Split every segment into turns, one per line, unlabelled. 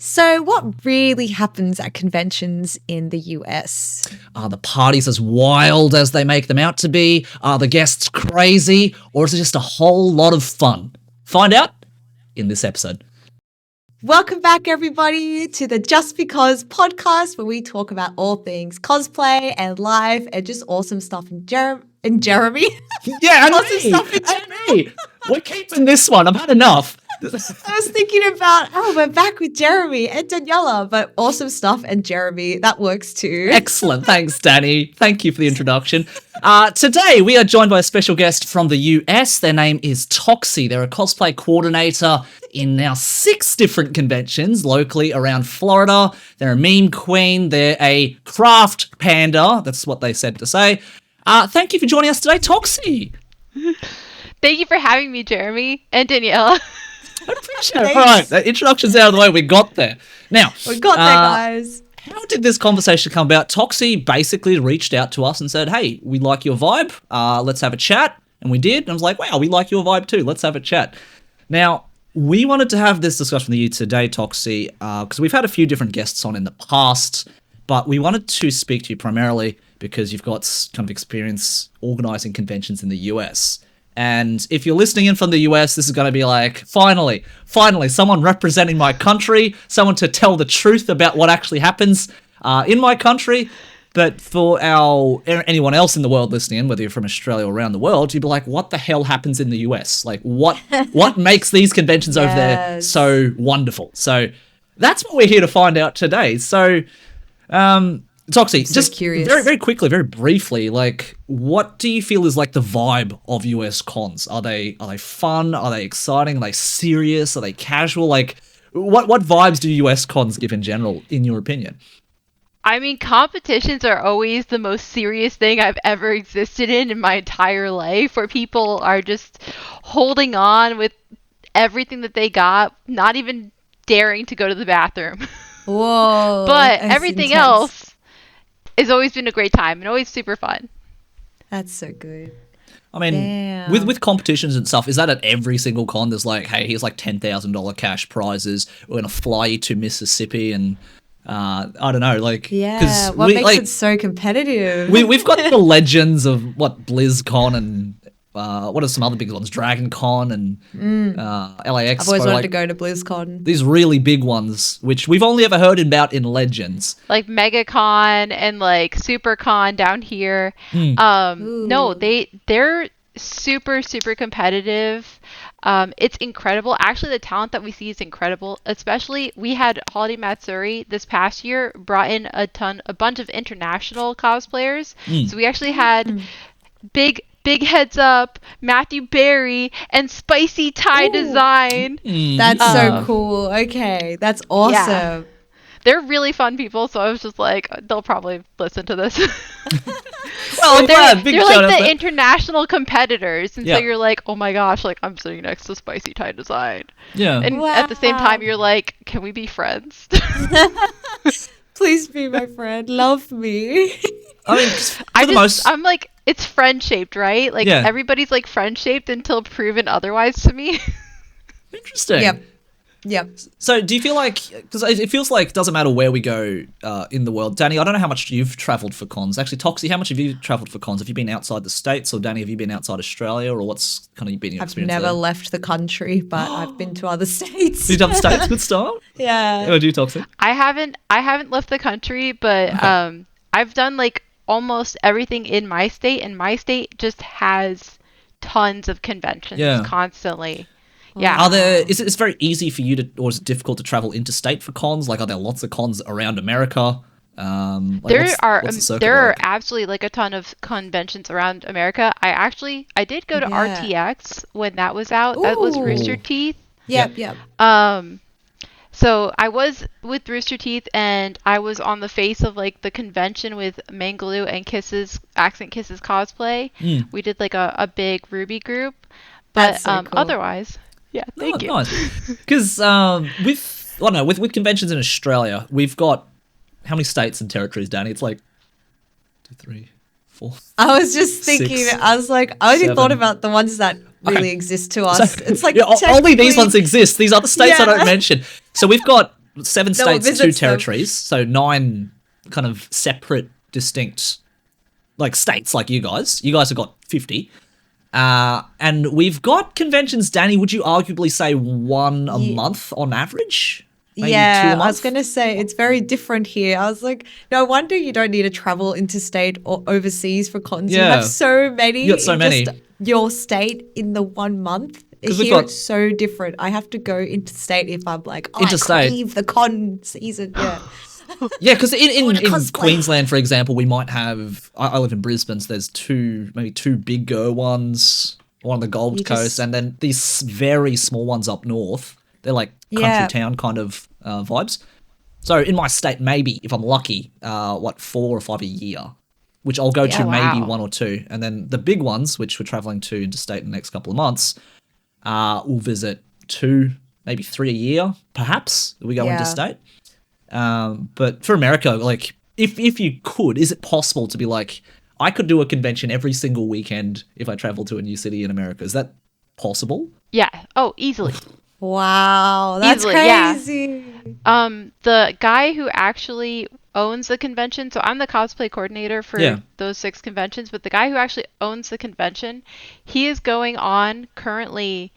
So what really happens at conventions in the US?
Are the parties as wild as they make them out to be? Are the guests crazy? Or is it just a whole lot of fun? Find out in this episode.
Welcome back, everybody, to the JustBeCos podcast, where we talk about all things cosplay and life and just awesome stuff in Jeremy.
Yeah, and
Awesome
me.
stuff in
And me. We're keeping this one. I've had enough.
I was thinking about, we're back with Jeremy and Daniela, but awesome stuff and Jeremy, that works too.
Excellent. Thanks, Danny. Thank you for the introduction. Today, we are joined by a special guest from the US. Their name is Toxique. They're a cosplay coordinator in now 6 different conventions locally around Florida. They're a meme queen. They're a craft panda. That's what they said to say. Thank you for joining us today, Toxique.
Thank you for having me, Jeremy and Daniela.
I appreciate it. All right, that introduction's out of the way. We got there. Now,
We got there, guys.
how did this conversation come about? Toxique basically reached out to us and said, hey, we like your vibe. Let's have a chat. And we did. And I was like, wow, we like your vibe too. Let's have a chat. Now, we wanted to have this discussion with you today, Toxique, because we've had a few different guests on in the past, but we wanted to speak to you primarily because you've got kind of experience organizing conventions in the US. And if you're listening in from the US, this is going to be like, finally, someone representing my country, someone to tell the truth about what actually happens in my country. But for anyone else in the world listening in, whether you're from Australia or around the world, you'd be like, what the hell happens in the US? Like, what makes these conventions over there so wonderful? So that's what we're here to find out today. So, Toxique, just
curious.
very, very quickly, very briefly, like, what do you feel is like the vibe of US cons? Are they fun? Are they exciting? Are they serious? Are they casual? Like, what vibes do US cons give in general, in your opinion?
I mean, competitions are always the most serious thing I've ever existed in my entire life, where people are just holding on with everything that they got, not even daring to go to the bathroom.
Whoa.
But
that's
everything
intense.
else has always been a great time and always super fun.
That's so good.
I mean,
Damn.
with competitions and stuff, is that at every single con? There's like, hey, here's like $10,000 cash prizes. We're going to fly you to Mississippi and, I don't know, like...
Yeah, what makes it so competitive?
We've got the legends of, BlizzCon and... what are some other big ones? Dragon Con and LAX.
I've always wanted to go to BlizzCon.
These really big ones, which we've only ever heard about in legends.
Like MegaCon and like SuperCon down here. No, they're super, super competitive. It's incredible. Actually, the talent that we see is incredible. Especially, we had Holiday Matsuri this past year brought in a bunch of international cosplayers. So we actually had Big Heads Up, Matthew Berry, and Spicy Tie Design.
That's so cool. Okay, that's awesome.
Yeah. They're really fun people, so I was just like, they'll probably listen to this.
Well, I'm glad. Big
they're
shout out
like the
there.
international competitors, and
Yeah.
so you're like, oh my gosh, like I'm sitting next to Spicy Tie Design.
Yeah.
And at the same time, you're like, can we be friends?
Please be my friend. Love me.
I mean,
I'm like, it's friend shaped, right? Like
Yeah.
everybody's like friend shaped until proven otherwise to me.
interesting.
Yep.
So do you feel like, because it feels like it doesn't matter where we go in the world. Danny, I don't know how much you've traveled for cons. Actually, Toxique, how much have you traveled for cons? Have you been outside the States, or Danny, have you been outside Australia, or what's kind of been your
I've
experience
never
there?
left the country, but I've been to other states.
You've done States? Good stuff.
Yeah.
How do you, Toxique?
I haven't left the country, but I've done like almost everything in my state, and my state just has tons of conventions constantly. Yeah.
Is it very easy for you to, or is it difficult to travel interstate for cons? Like, are there lots of cons around America?
There are absolutely like a ton of conventions around America. I did go to RTX when that was out. That was Rooster Teeth.
Yep.
So I was with Rooster Teeth, and I was on the face of like the convention with Mangaloo and Accent Kisses Cosplay. We did like a big Ruby group, but
That's so cool.
Otherwise, yeah, thank you.
Nice. Because with conventions in Australia, we've got how many states and territories, Danny? It's like 2, 3, 4.
I was just thinking,
6,
I was like, I only
7.
thought about the ones that really exist to us.
So,
it's like
only these
technically-
ones exist. These other states I don't mention. So we've got 7
No one
states, 2
visits them.
territories, so 9 kind of separate, distinct, like, states like you guys. You guys have got 50. And we've got conventions, Danny, would you arguably say one a month on average? Maybe 2 a
Yeah, I
month?
was going to say it's very different here. I was like, no wonder you don't need to travel interstate or overseas for cons. You
Yeah.
have so many.
You got so
in
many.
Just your state in the 1 month.
'Cause we've
Here
got-
it's so different. I have to go interstate if I'm like, I
Interstate.
crave the con season. Yeah.
Yeah, because in
wanna cosplay.
Queensland, for example, we might have... I live in Brisbane, so there's maybe two bigger ones, one on the Gold
You
Coast,
just-
and then these very small ones up north. They're like country
Yeah.
town kind of vibes. So in my state, maybe, if I'm lucky, 4 or 5 a year, which I'll go to
Yeah,
maybe
wow.
1 or 2. And then the big ones, which we're traveling to interstate in the next couple of months, we'll visit 2, maybe 3 a year, perhaps, that we go
Yeah.
interstate. But for America, like, if you could, is it possible to be like, I could do a convention every single weekend if I travel to a new city in America? Is that possible?
Yeah. Oh, easily.
Wow. That's
Easily, yeah.
crazy.
The guy who actually owns the convention, so I'm the cosplay coordinator for
Yeah.
those 6 conventions, but the guy who actually owns the convention, he is going on currently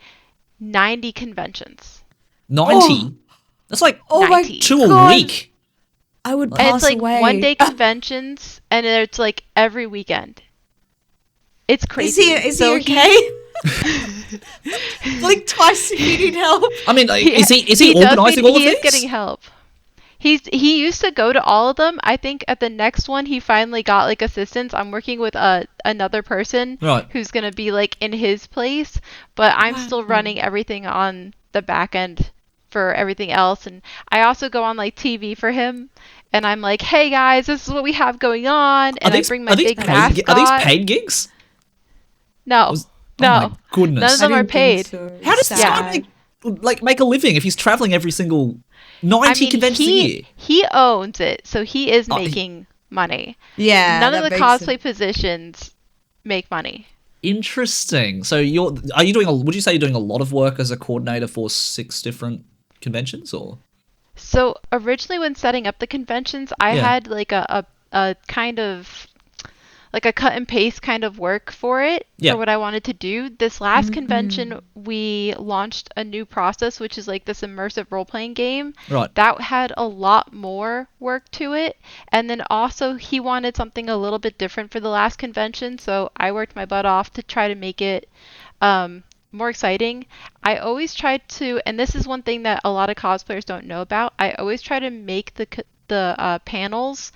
90 conventions.
90? That's like
Oh my
90.
2 a
God.
week.
I would
And
pass
it's like
away.
1-day conventions, and it's like every weekend. It's
Is
crazy.
he
So
okay? Like twice if you need help.
I mean, is he
does
organising
need-
all of
he
these?
is getting help. He used to go to all of them. I think at the next one he finally got like assistance. I'm working with another person
Right.
who's gonna be like in his place, but I'm still
Wow.
running everything on the back end for everything else. And I also go on like TV for him, and I'm like, hey guys, this is what we have going on, and I bring my big mascot.
Are these paid gigs?
No,
Was-
no,
Oh my goodness.
none of them
I
are
didn't think
paid.
so.
How does this
Sad.
guy make a living if he's traveling every single 90 conventions a year?
he owns it, so he is
Oh, he-
making money.
Yeah.
None of
that
the
makes
cosplay
sense.
positions make money.
Interesting. So would you say you're doing a lot of work as a coordinator for 6 different conventions, or?
So originally when setting up the conventions, I
Yeah.
had like a kind of like a cut and paste kind of work for it
Yeah.
for what I wanted to do. This last convention, we launched a new process, which is like this immersive role-playing game.
Right.
That had a lot more work to it. And then also he wanted something a little bit different for the last convention, so I worked my butt off to try to make it more exciting. I always try to, and this is one thing that a lot of cosplayers don't know about, I always try to make the panels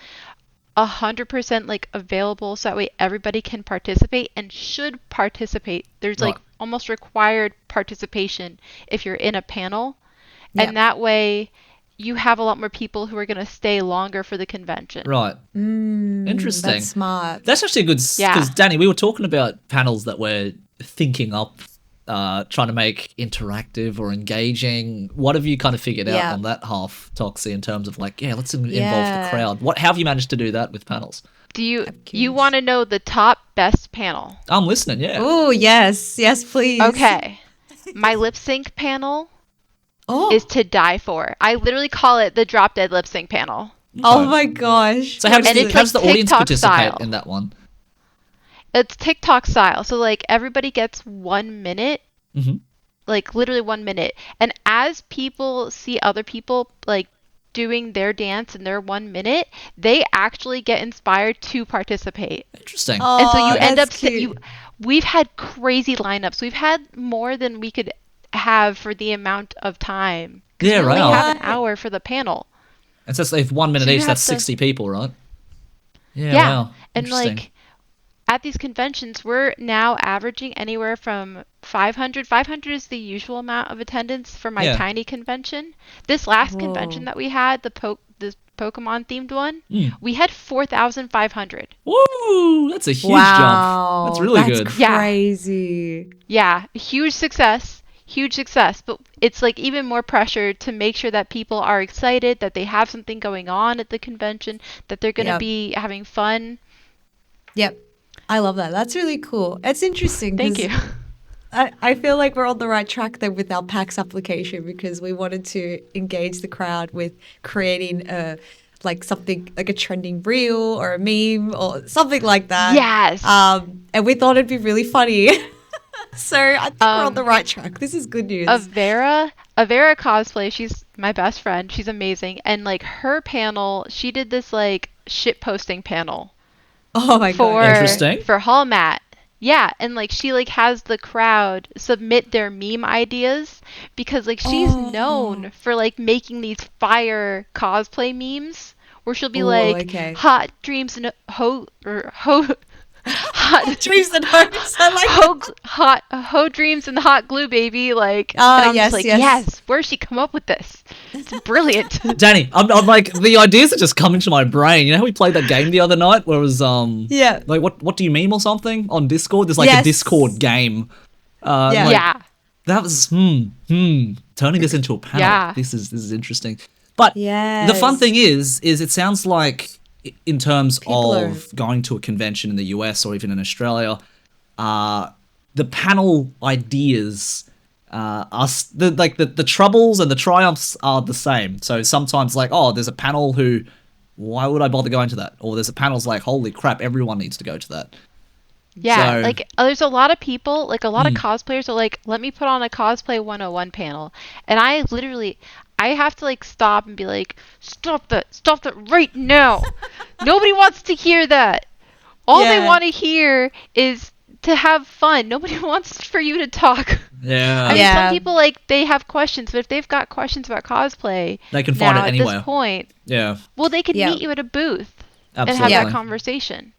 100% like available so that way everybody can participate and should participate. There's like
Right.
almost required participation if you're in a panel.
Yeah.
And that way you have a lot more people who are going to stay longer for the convention.
Right. Interesting.
That's smart.
That's actually a good...
Yeah.
Because, Danny, we were talking about panels that we're thinking up, trying to make interactive or engaging. What have you kind of figured out
Yeah.
on that half, Toxie, in terms of like, let's involve
Yeah.
the crowd? How have you managed to do that with panels?
Do you
curious.
want to know the top best panel?
I'm listening, yeah.
Oh, yes. Yes, please.
Okay. My lip sync panel
Oh,
is to die for. I literally call it the drop dead lip sync panel.
oh my gosh.
So how does
And it's
how does the
like
audience
TikTok
participate
style.
in that one?
It's TikTok style. So like everybody gets 1 minute,
Mhm.
like literally 1 minute. And as people see other people like doing their dance in their 1 minute, they actually get inspired to participate.
Interesting.
And so you
Oh,
end up
that's cute.
we've had crazy lineups. We've had more than we could have for the amount of time. 'Cause
Yeah,
we only
right.
have an hour for the panel.
And so if 1 minute
So you
each, that's
have to-
60 people, right? Yeah,
Yeah.
wow.
And
Interesting.
like at these conventions, we're now averaging anywhere from 500. 500 is the usual amount of attendance for my
Yeah.
tiny convention. This last
Whoa.
convention that we had, the Pokemon themed one,
Mm.
we had 4,500.
Woo! That's a huge
Wow.
jump. That's really good.
Yeah.
Crazy.
Yeah, huge success. Huge success. But it's like even more pressure to make sure that people are excited, that they have something going on at the convention, that they're going to
Yep.
be having fun.
Yep. I love that. That's really cool. It's interesting.
Thank
'cause
you.
I feel like we're on the right track then with our PAX application because we wanted to engage the crowd with creating like something like a trending reel or a meme or something like that.
Yes.
And we thought it'd be really funny. So I think we're on the right track. This is good news.
Avera Cosplay, she's my best friend. She's amazing. And like her panel, she did this like shit posting panel
Oh my God.
Interesting.
for Hall Mat. Yeah, and like she like has the crowd submit their meme ideas because like she's known for like making these fire cosplay memes where she'll be like
okay.
hot dreams and hot
Dreams and hopes. I like
ho dreams and hot glue baby like and
Oh,
I'm
yes,
just like
yes.
yes, where's she come up with this? It's brilliant.
Danny, I'm like the ideas are just coming to my brain. You know how we played that game the other night where it was
Yeah.
like what do you meme or something on Discord? There's like a
Yes.
Discord game.
Yeah.
like,
Yeah.
That was turning this into a panel.
Yeah.
This is interesting. But
Yes.
the fun thing is it sounds like in terms
People
of going to a convention in the US or even in Australia, the panel ideas the troubles and the triumphs are the same. So sometimes like, oh, there's a panel who, why would I bother going to that? Or there's a panel's like, holy crap, everyone needs to go to that.
Yeah,
So-
like there's a lot of people, like a lot of cosplayers are like, let me put on a cosplay 101 panel. And I have to like stop and be like, stop that right now. Nobody wants to hear that. All they
Yeah.
want to hear is to have fun. Nobody wants for you to talk.
Yeah.
I mean,
Yeah.
some people like they have questions, but if they've got questions about cosplay,
They can find
now,
it
at
anywhere.
this point,
Yeah.
well, they could
Yeah.
meet you at a booth and
Absolutely.
have that conversation.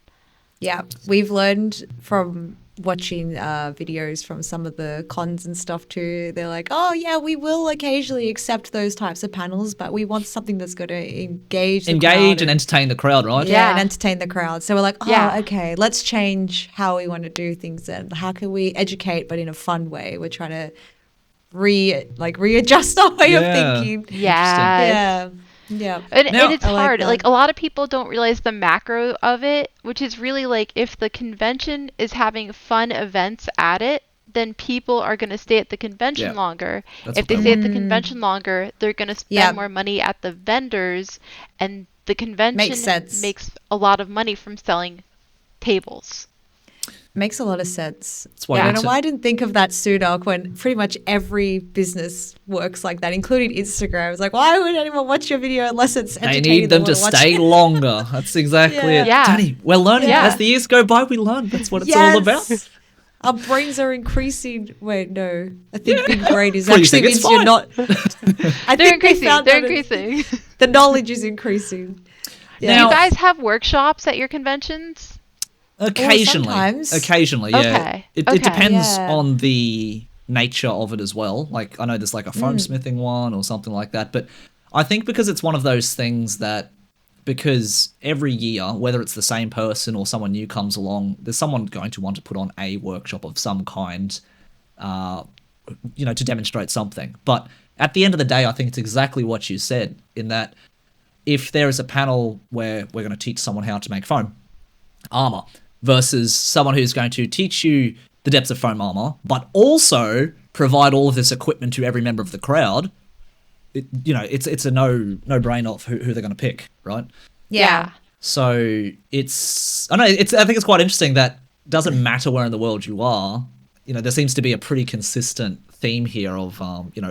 Yeah, we've learned from watching videos from some of the cons and stuff too. They're like, oh yeah, we will occasionally accept those types of panels, but we want something that's going to engage the crowd
And entertain the crowd, right?
yeah, and
Yeah.
entertain the crowd. So we're like, oh,
Yeah.
okay, let's change how we want to do things and how can we educate but in a fun way. We're trying to readjust our way
Yeah.
of thinking.
Yeah.
Yeah. Yeah.
And
Now-
it's
I like
hard.
that.
Like a lot of people don't realize the macro of it, which is really like if the convention is having fun events at it, then people are going to stay at the convention
Yeah.
longer.
That's
If
what
they
they
stay
want.
at the convention longer, they're going to spend
Yeah.
more money at the vendors, and the convention
Makes sense.
makes a lot of money from selling tables.
Makes a lot of sense.
That's why
I
we
don't know
said-
why I didn't think of that sooner when pretty much every business works like that, including Instagram. It's like, why would anyone watch your video unless it's
They
entertaining?
need them to
wanna watch
stay
it?
longer. That's exactly
Yeah.
it.
Yeah.
Danny, we're learning.
Yeah.
As the years go by, we learn. That's what it's
Yes.
all about.
Our brains are increasing. Wait, no. I think big brain is
What do you
actually
think? It's
means you're
fine.
not. I
They're
think we
increasing.
found
They're
that it's-
increasing.
The knowledge is increasing.
Do
Now-
you guys have workshops at your conventions?
Occasionally.
sometimes.
Occasionally, yeah.
Okay.
It
Okay.
depends
Yeah.
on the nature of it as well. Like, I know there's like a foam smithing one or something like that. But I think because it's one of those things that, because every year, whether it's the same person or someone new comes along, there's someone going to want to put on a workshop of some kind, to demonstrate something. But at the end of the day, I think it's exactly what you said, in that if there is a panel where we're going to teach someone how to make foam armor versus someone who's going to teach you the depths of foam armor, but also provide all of this equipment to every member of the crowd, it's a no-brainer of who they're going to pick, right?
Yeah.
So I think it's quite interesting that doesn't matter where in the world you are, there seems to be a pretty consistent theme here of,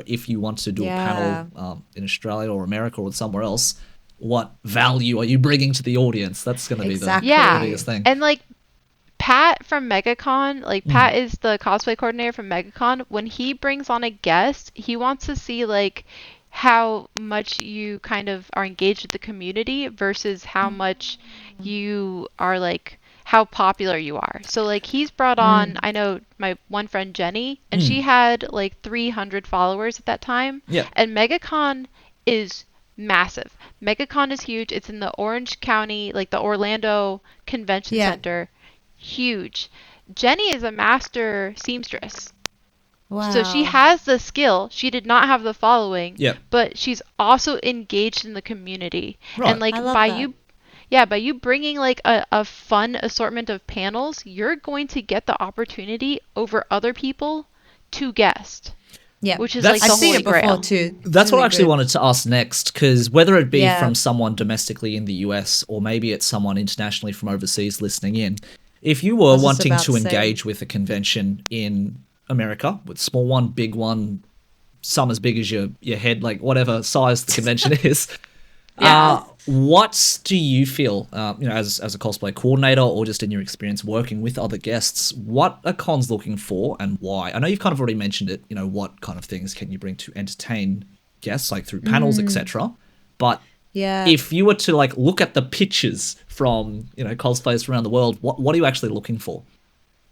if you want to do a panel in Australia or America or somewhere else, what value are you bringing to the audience? That's going to
Exactly.
be the
Yeah.
biggest thing.
And like Pat from MegaCon, like Pat is the cosplay coordinator from MegaCon. When he brings on a guest, he wants to see like how much you kind of are engaged with the community versus how much you are like how popular you are. So like he's brought on, I know my one friend Jenny, and she had like 300 followers at that time.
Yeah.
And MegaCon is massive. MegaCon is huge. It's in the Orange County, like the Orlando Convention
Yeah.
Center. Huge. Jenny is a master seamstress.
Wow.
So she has the skill. She did not have the following,
Yep.
but she's also engaged in the community.
Right.
And like
I love
by
that.
you Yeah, by you bringing like a fun assortment of panels, you're going to get the opportunity over other people to guest,
Yeah,
which is
That's-
like
I've
the
seen
holy
it before
grail.
too. It's
That's what
really
I actually
good.
wanted to ask next, because whether it be
Yeah.
from someone domestically in the US or maybe it's someone internationally from overseas listening in, if you were
was just
wanting
about
to
to say.
engage with a convention in America, with small one, big one, some as big as your head, like whatever size the convention is,
Yeah.
what do you feel, as a cosplay coordinator or just in your experience working with other guests, what are cons looking for and why? I know you've kind of already mentioned it, what kind of things can you bring to entertain guests, like through panels, etc. But
Yeah.
if you were to like look at the pictures from, cosplayers from around the world, what are you actually looking for?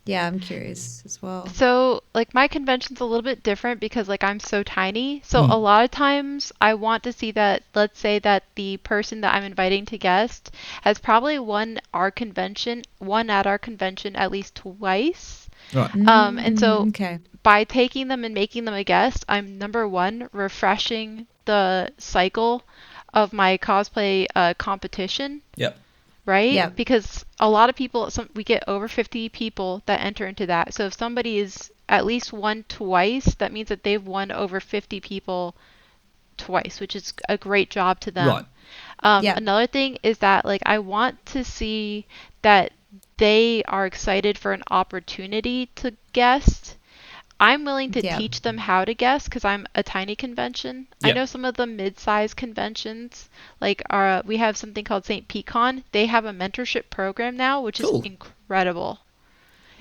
Yeah, I'm curious as well.
So, like, my convention's a little bit different because, like, I'm so tiny. So, a lot of times I want to see that, let's say that the person that I'm inviting to guest has probably won at our convention at least twice.
Right.
And so,
Okay.
by taking them and making them a guest, I'm number one, refreshing the cycle of my cosplay competition.
Yep.
Right?
Yeah.
Because a lot of people, we get over 50 people that enter into that. So if somebody is at least won twice, that means that they've won over 50 people twice, which is a great job to them.
Right.
Yeah.
Another thing is that like I want to see that they are excited for an opportunity to guest. I'm willing to
Yeah.
teach them how to guess because I'm a tiny convention. I
Yep.
know some of the mid-sized conventions, like we have something called St. Pecon. They have a mentorship program now, which
Cool.
is incredible.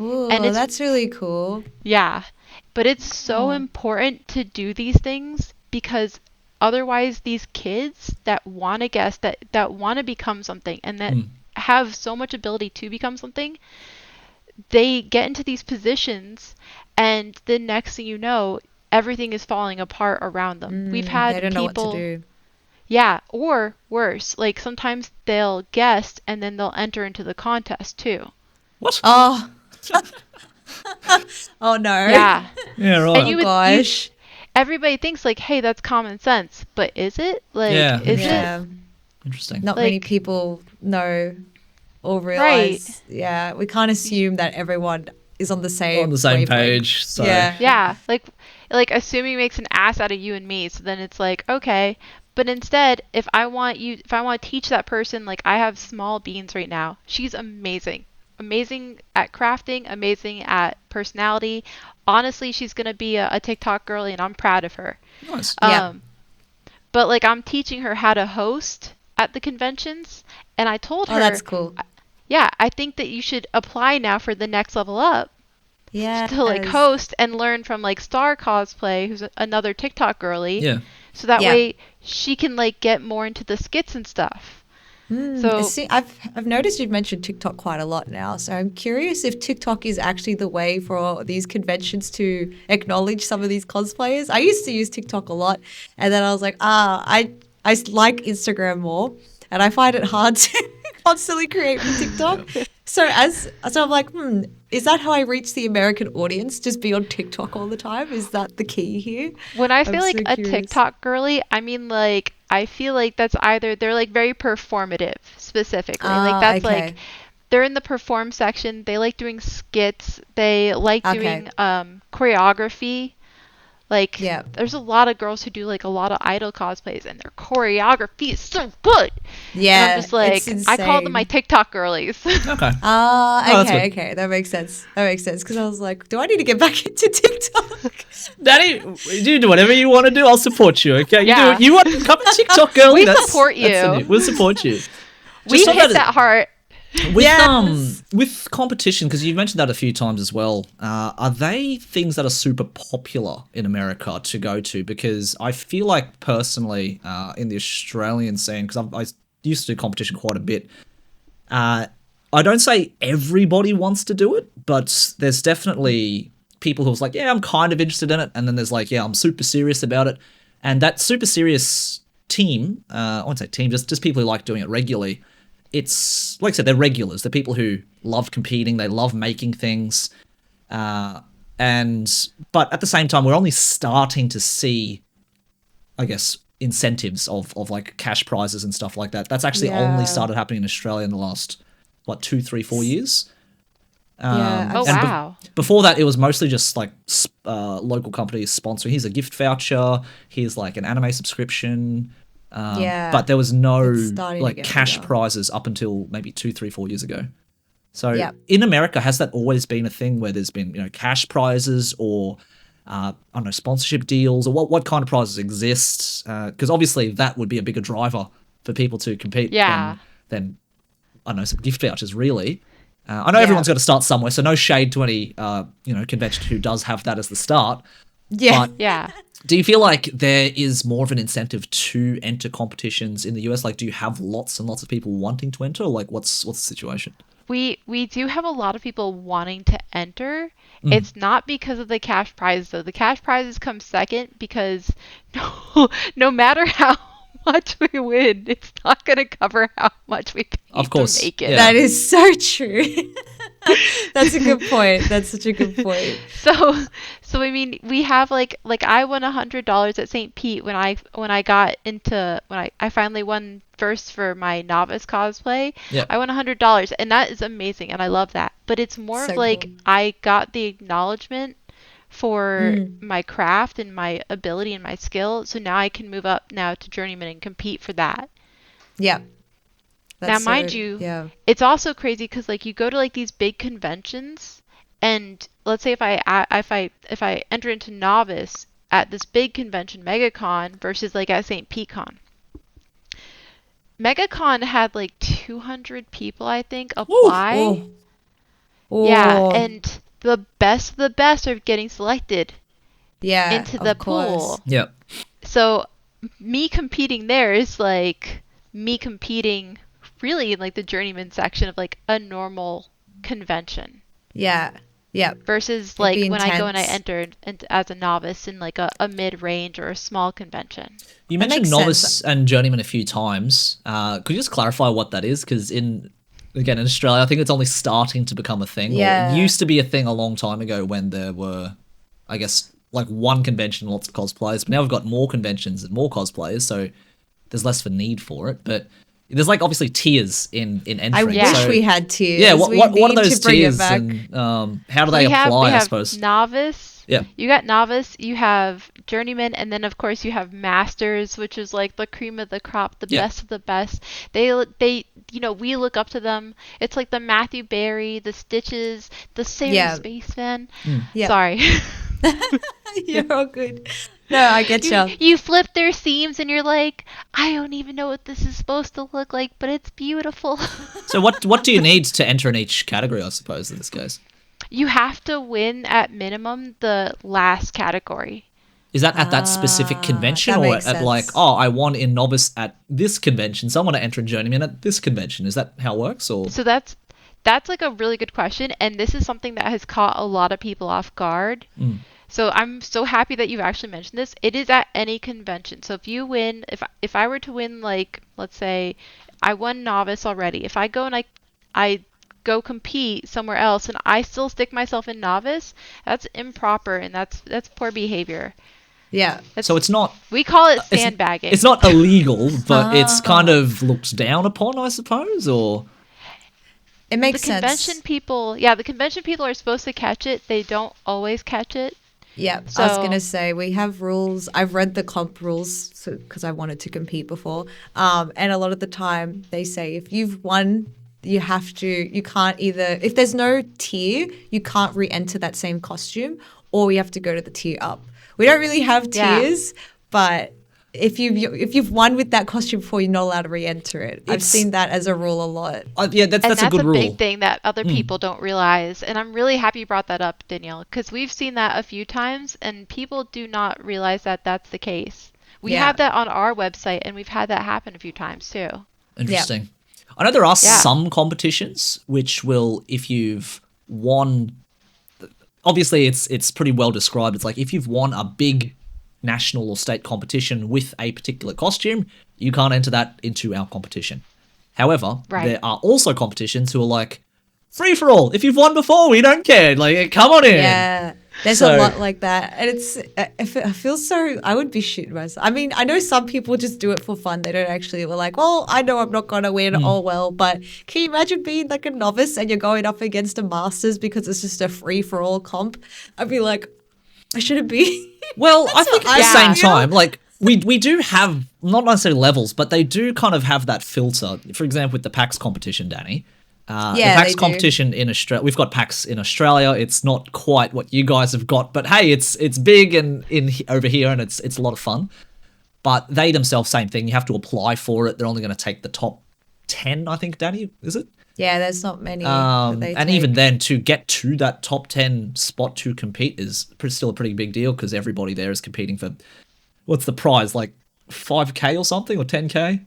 Ooh,
And it's
that's really cool.
yeah, but it's so
Oh.
important to do these things because otherwise these kids that want to guess that want to become something and that have so much ability to become something, they get into these positions and the next thing you know, everything is falling apart around them. We've
They
had
don't know what to
people,
do.
yeah, or worse, like sometimes they'll guest and then they'll enter into the contest too.
What?
Oh. Oh no.
Yeah.
Yeah, right.
And you would,
Gosh.
everybody thinks like, hey, that's common sense, but is it? Like,
Yeah.
is it?
Yeah.
Interesting.
Not many
Like-
people know or realize. Yeah, we can't assume that everyone is on the same
On the same
wavelength.
page. So
Yeah.
Yeah, like assuming makes an ass out of you and me. So then it's like, okay, but instead, if I want to teach that person, like I have small beans right now. She's amazing. Amazing at crafting, amazing at personality. Honestly, she's going to be a TikTok girly and I'm proud of her.
nice.
Yeah.
But like I'm teaching her how to host at the conventions and I told her,
Oh, that's cool.
yeah, I think that you should apply now for the next level up.
Yeah.
To like host and learn from like Star Cosplay, who's another TikTok girly.
Yeah.
So that
Yeah.
way she can like get more into the skits and stuff. So
See, I've noticed you've mentioned TikTok quite a lot now, so I'm curious if TikTok is actually the way for these conventions to acknowledge some of these cosplayers. I used to use TikTok a lot, and then I was like, I like Instagram more, and I find it hard to constantly create for TikTok. So I'm like, is that how I reach the American audience? Just be on TikTok all the time? Is that the key here?
when I
I'm
feel like
so
a
curious.
TikTok girly, I mean like I feel like that's either they're like very performative specifically. Like that's
okay.
like they're in the perform section. They like doing skits. They like
Okay.
doing choreography. Like
Yeah.
there's a lot of girls who do like a lot of idol cosplays and their choreography is so good.
Yeah,
And I'm just like
it's
I call them
insane.
my TikTok girlies.
Okay.
Ah,
Oh, that's
okay,
good.
okay. That makes sense. Because I was like, do I need to get back into TikTok?
Daddy, you do whatever you want to do. I'll support you. Okay.
Yeah.
You want to become a TikTok girl?
We support
That's
you.
it. We'll support you.
We
Just on
hit that heart.
With
Yes.
with competition, because you've mentioned that a few times as well. Are they things that are super popular in America to go to? Because I feel like personally, in the Australian scene, because I used to do competition quite a bit. I don't say everybody wants to do it, but there's definitely people who's like, yeah, I'm kind of interested in it, and then there's like, yeah, I'm super serious about it, and that super serious team, I won't say team, just people who like doing it regularly. It's like I said, they're regulars. They're people who love competing. They love making things, but at the same time, we're only starting to see, I guess, incentives of like cash prizes and stuff like that. That's actually only started happening in Australia in the last 2, 3, 4 years.
Oh, wow.
Before that, it was mostly just like local companies sponsoring. Here's a gift voucher. Here's like an anime subscription. But there was no like cash prizes up until maybe 2, 3, 4 years ago. So in America, has that always been a thing where there's been, cash prizes or I don't know, sponsorship deals, or what kind of prizes exist? Because obviously that would be a bigger driver for people to compete than I don't know, some gift vouchers really. I know everyone's got to start somewhere, so no shade to any convention who does have that as the start.
Yeah.
Yeah.
Do you feel like there is more of an incentive to enter competitions in the US? Like, do you have lots and lots of people wanting to enter? Or like, what's the situation?
We do have a lot of people wanting to enter. It's not because of the cash prizes though. The cash prizes come second because no matter how much we win, it's not going to cover how much we pay to make it.
Yeah. That is so true. That's a good point. That's such a good point.
So I mean, we have like I won $100 at St. Pete when I finally won first for my novice cosplay.
Yeah.
I won $100, and that is amazing, and I love that. But it's more of like cool. I got the acknowledgement for my craft and my ability and my skill, so now I can move up now to journeyman and compete for that.
Yeah.
Now, mind you, it's also crazy because like you go to like these big conventions, and let's say if I enter into novice at this big convention, MegaCon, versus like at St. Pete Con. MegaCon had like 200 people, I think, apply. Ooh. Yeah, and the best of the best are getting selected into the pool.
Yep.
So me competing there is like me competing really in like the journeyman section of like a normal convention.
Yeah. Yeah.
Versus like when I go and I entered as a novice in like a mid-range or a small convention.
You mentioned novice and journeyman a few times. Could you just clarify what that is? Because in Australia, I think it's only starting to become a thing.
Yeah.
Or it used to be a thing a long time ago when there were, I guess, like one convention, lots of cosplayers. But now we've got more conventions and more cosplayers, so there's less of a need for it. But there's like obviously tiers in entering.
I wish we had tiers.
Yeah, what are those tiers and how do they apply, I suppose?
Novice.
Yeah.
You got novice, you have journeyman, and then of course you have masters, which is like the cream of the crop, the best of the best. They we look up to them. It's like the Matthew Berry, the Stitches, the Sarah Spaceman. Sorry.
You're all good. No, I get you.
You flip their seams and you're like, I don't even know what this is supposed to look like, but it's beautiful.
So what do you need to enter in each category, I suppose, in this case?
You have to win at minimum the last category.
Is that at that specific convention or at like, I won in novice at this convention, so I want to enter in journeyman at this convention? Is that how it works? Or
so that's like a really good question, and this is something that has caught a lot of people off guard. So I'm so happy that you've actually mentioned this. It is at any convention. So if you win, if I were to win, like, let's say I won novice already. If I go and I go compete somewhere else and I still stick myself in novice, that's improper and that's poor behavior.
Yeah.
So it's not...
We call it sandbagging.
It's not illegal, but it's kind of looked down upon, I suppose, or...
It makes
sense. The convention people are supposed to catch it. They don't always catch it.
Yeah, so, I was going to say, we have rules. I've read the comp rules because I wanted to compete before. And a lot of the time they say if you've won, you can't either, if there's no tier, you can't re-enter that same costume, or you have to go to the tier up. We don't really have tiers, but if you've won with that costume before, you're not allowed to re-enter it. I've seen that as a rule a lot.
That's a good rule.
That's a big thing that other people don't realize. And I'm really happy you brought that up, Danielle, because we've seen that a few times and people do not realize that that's the case. We have that on our website and we've had that happen a few times too.
Interesting. Yep. I know there are some competitions which will, if you've won, obviously it's pretty well described. It's like if you've won a big national or state competition with a particular costume, you can't enter that into our competition. However, there are also competitions who are like, free for all. If you've won before, we don't care. Like, come on in.
Yeah. There's
So-
a lot like that. And I feel so, I would be shitting myself. I mean, I know some people just do it for fun. They don't actually, we're like, well, I know I'm not going to win. Oh, well. But can you imagine being like a novice and you're going up against a masters because it's just a free for all comp? I'd be like, I shouldn't be.
Well, I think at the
I
same
feel.
time, like, we do have, not necessarily levels, but they do kind of have that filter. For example, with the PAX competition, Danny. The
Yeah,
PAX
they do.
competition in Australia, we've got PAX in Australia. It's not quite what you guys have got, but hey, it's big and over here, and it's a lot of fun. But they themselves, same thing. You have to apply for it. They're only going to take the top 10, I think, Danny, is it?
Yeah, there's not many. that they
And
take.
even then, to get to that top 10 spot to compete is still a pretty big deal because everybody there is competing for, what's the prize, like 5K or something, or 10K?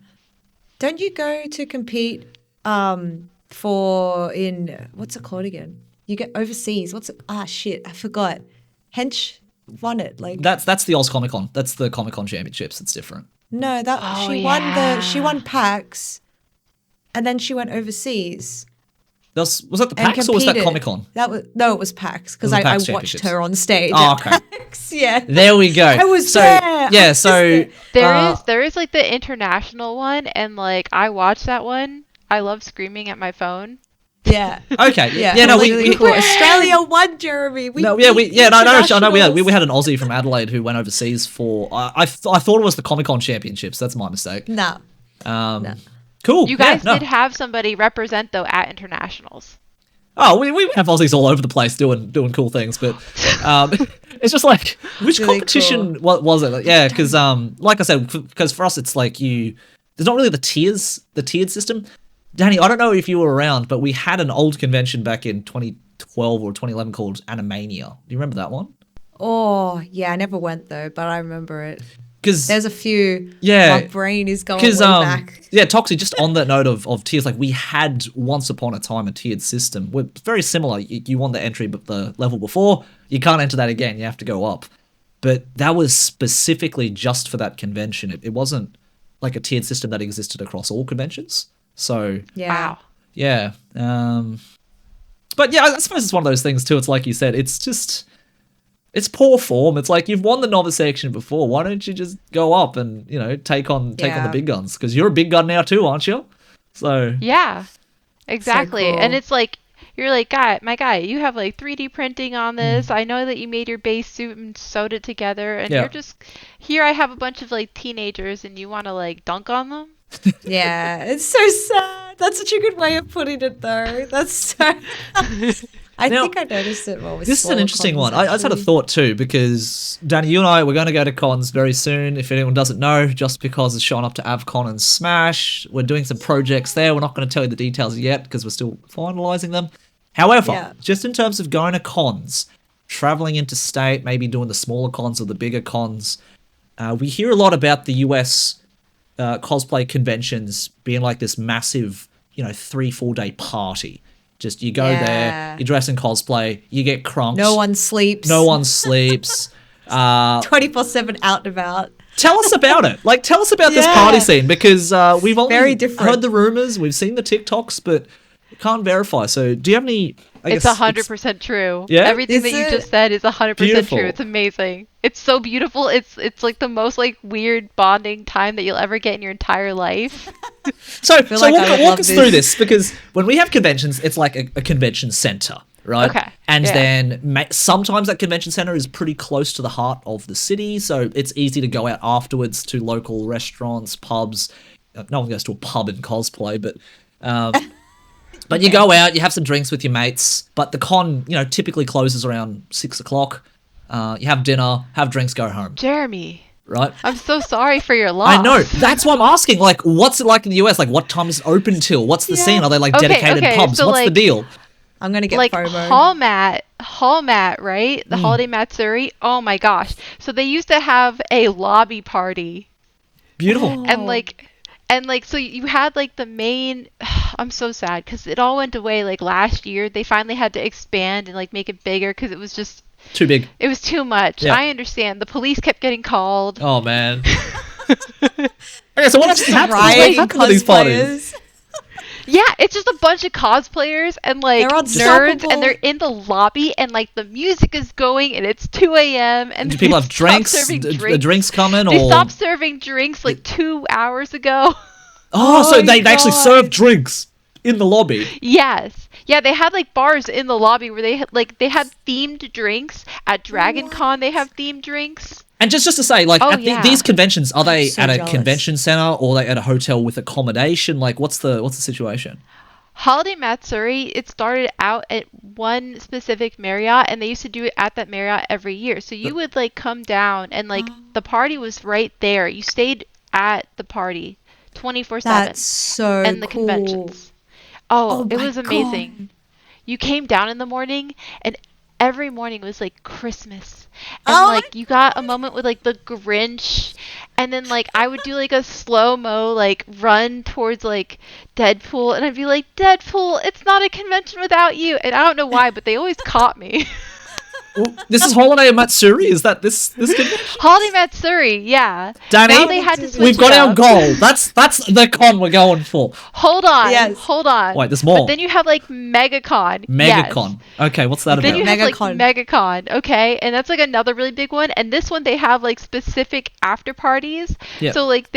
Don't you go to compete what's it called again? You get overseas. Shit, I forgot. Hench won it. Like
That's the Oz Comic Con. That's the Comic Con Championships. It's different.
no, that
Oh,
she won PAX, and then she went overseas.
Was that the
And
PAX or was that
competed.
Comic Con?
It was PAX because
It was the
I
PAX
watched
Championships.
her on stage.
Oh,
at
okay.
PAX. Yeah,
There we go.
I was
so,
there.
Yeah,
I was
so
there.
There is like the international one, and like I watched that one. I love screaming at my phone.
Yeah.
okay,
Yeah,
yeah, no,
really
we
cool. Australia won, Jeremy. We
no,
beat
yeah, we had
internationals.
an Aussie from Adelaide who went overseas for. I thought it was the Comic Con Championships. That's my mistake.
No.
Cool.
You guys
yeah, no.
did have somebody represent though at internationals.
Oh, we have Aussies all over the place doing cool things, but it's just like which
Really
competition
cool.
what was it? Like, yeah, because like I said, because for us it's like there's not really the tiered system. Danny, I don't know if you were around, but we had an old convention back in 2012 or 2011 called Animania. Do you remember that one?
Oh, yeah, I never went though, but I remember it.
Because
There's a few.
Yeah.
My brain is going way back.
yeah, Toxique, just on that note of tiers, like we had once upon a time a tiered system. We're very similar. You won the entry, but the level before, you can't enter that again. You have to go up. But that was specifically just for that convention. It wasn't like a tiered system that existed across all conventions. So,
Yeah.
Wow.
yeah. But yeah, I suppose it's one of those things too. It's like you said, it's poor form. It's like you've won the novice section before. Why don't you just go up and take on the
Yeah.
big guns? Because you're a big gun now too, aren't you? So
Yeah, exactly.
cool.
And it's like you're like, my guy, you have like 3D printing on this. I know that you made your base suit and sewed it together, and
Yeah.
you're just here. I have a bunch of like teenagers, and you want to like dunk on them.
Yeah, it's so sad. That's such a good way of putting it, though. That's so. I
Now,
think I noticed it more with
this is an
smaller
interesting
cons,
one. I just had a
actually.
thought too, because Danny, you and I, we're going to go to cons very soon. If anyone doesn't know, JustBeCos is showing up to AvCon and Smash. We're doing some projects there. We're not going to tell you the details yet because we're still finalising them. However,
Yeah.
just in terms of going to cons, traveling interstate, maybe doing the smaller cons or the bigger cons, we hear a lot about the US cosplay conventions being like this massive, 3-4 day party. Just you go there,
Yeah.
you dress in cosplay, you get crunked.
No one sleeps.
No one sleeps.
24/7 out and about.
Tell us about it. Like, tell us about this
Yeah.
party scene because we've only
Very different.
heard the rumors, we've seen the TikToks, but can't verify. So, do you have any?
It's 100% true.
Yeah?
Everything
Is
that you
it?
just said is 100%
Beautiful.
true. It's amazing. It's so beautiful. It's like the most like weird bonding time that you'll ever get in your entire life.
So
feel like I would
walk
love
us
this.
through this because when we have conventions, it's like a convention center, right?
Okay,
And
yeah.
then sometimes that convention center is pretty close to the heart of the city, so it's easy to go out afterwards to local restaurants, pubs. No one goes to a pub in cosplay, but. But you go out, you have some drinks with your mates, but the con, typically closes around 6:00. You have dinner, have drinks, go home,
Jeremy,
right?
I'm so sorry for your loss.
I know. That's why I'm asking. Like, what's it like in the US? Like, what time is it open till? What's the
Yeah.
scene? Are they like
Okay,
dedicated
okay,
pubs?
so,
What's the
like-
deal?
I'm gonna get
Like
FOMO.
Hall mat, right?
Hmm.
The Holiday Matsuri. Oh my gosh. So they used to have a lobby party.
Beautiful.
And like so you had like the main I'm so sad because it all went away like last year. They finally had to expand and like make it bigger because it was just
Too big.
it was too much.
Yeah.
I understand. The police kept getting called.
Oh man. Okay, so what actually happens? What
Rioting
happens at these parties?
cosplayers.
Yeah, it's just a bunch of cosplayers and like
They're
nerds,
unstoppable.
and they're in the lobby, and like the music is going, and it's 2 a.m. and
Do people
they
have
stopped
drinks?
serving
The drinks coming,
They
or
stopped serving drinks like 2 hours ago.
so they actually
God.
serve drinks in the lobby.
Yes. Yeah, they had like bars in the lobby where they had themed drinks. At Dragon Con they have themed drinks.
And just to say, like,
Oh,
at
yeah.
these conventions, are they
so
at a
jealous.
convention center or are they at a hotel with accommodation? Like, what's the situation?
Holiday Matsuri, it started out at one specific Marriott, and they used to do it at that Marriott every year. So you would like come down, and like the party was right there. You stayed at the party 24/7.
That's so
And the
cool.
conventions. Oh,
Oh
it
my
was amazing.
God.
You came down in the morning, and every morning was like Christmas. And
Oh
like you got a moment with like the Grinch, and then like I would do like a slow-mo like run towards like Deadpool, and I'd be like, Deadpool, it's not a convention without you. And I don't know why, but they always caught me.
Well, this is Holiday Matsuri. Is that this convention?
Holiday Matsuri, yeah.
Danny,
Now they had to switch
we've got
it
our
up.
goal. That's the con we're going for.
Hold on,
Yes.
hold on.
Wait, there's more.
But then you have like MegaCon. Yes.
MegaCon. Okay, what's that
Then
about?
you have like
MegaCon.
MegaCon, okay, and that's like another really big one. And this one they have like specific after parties.
Yep.
So like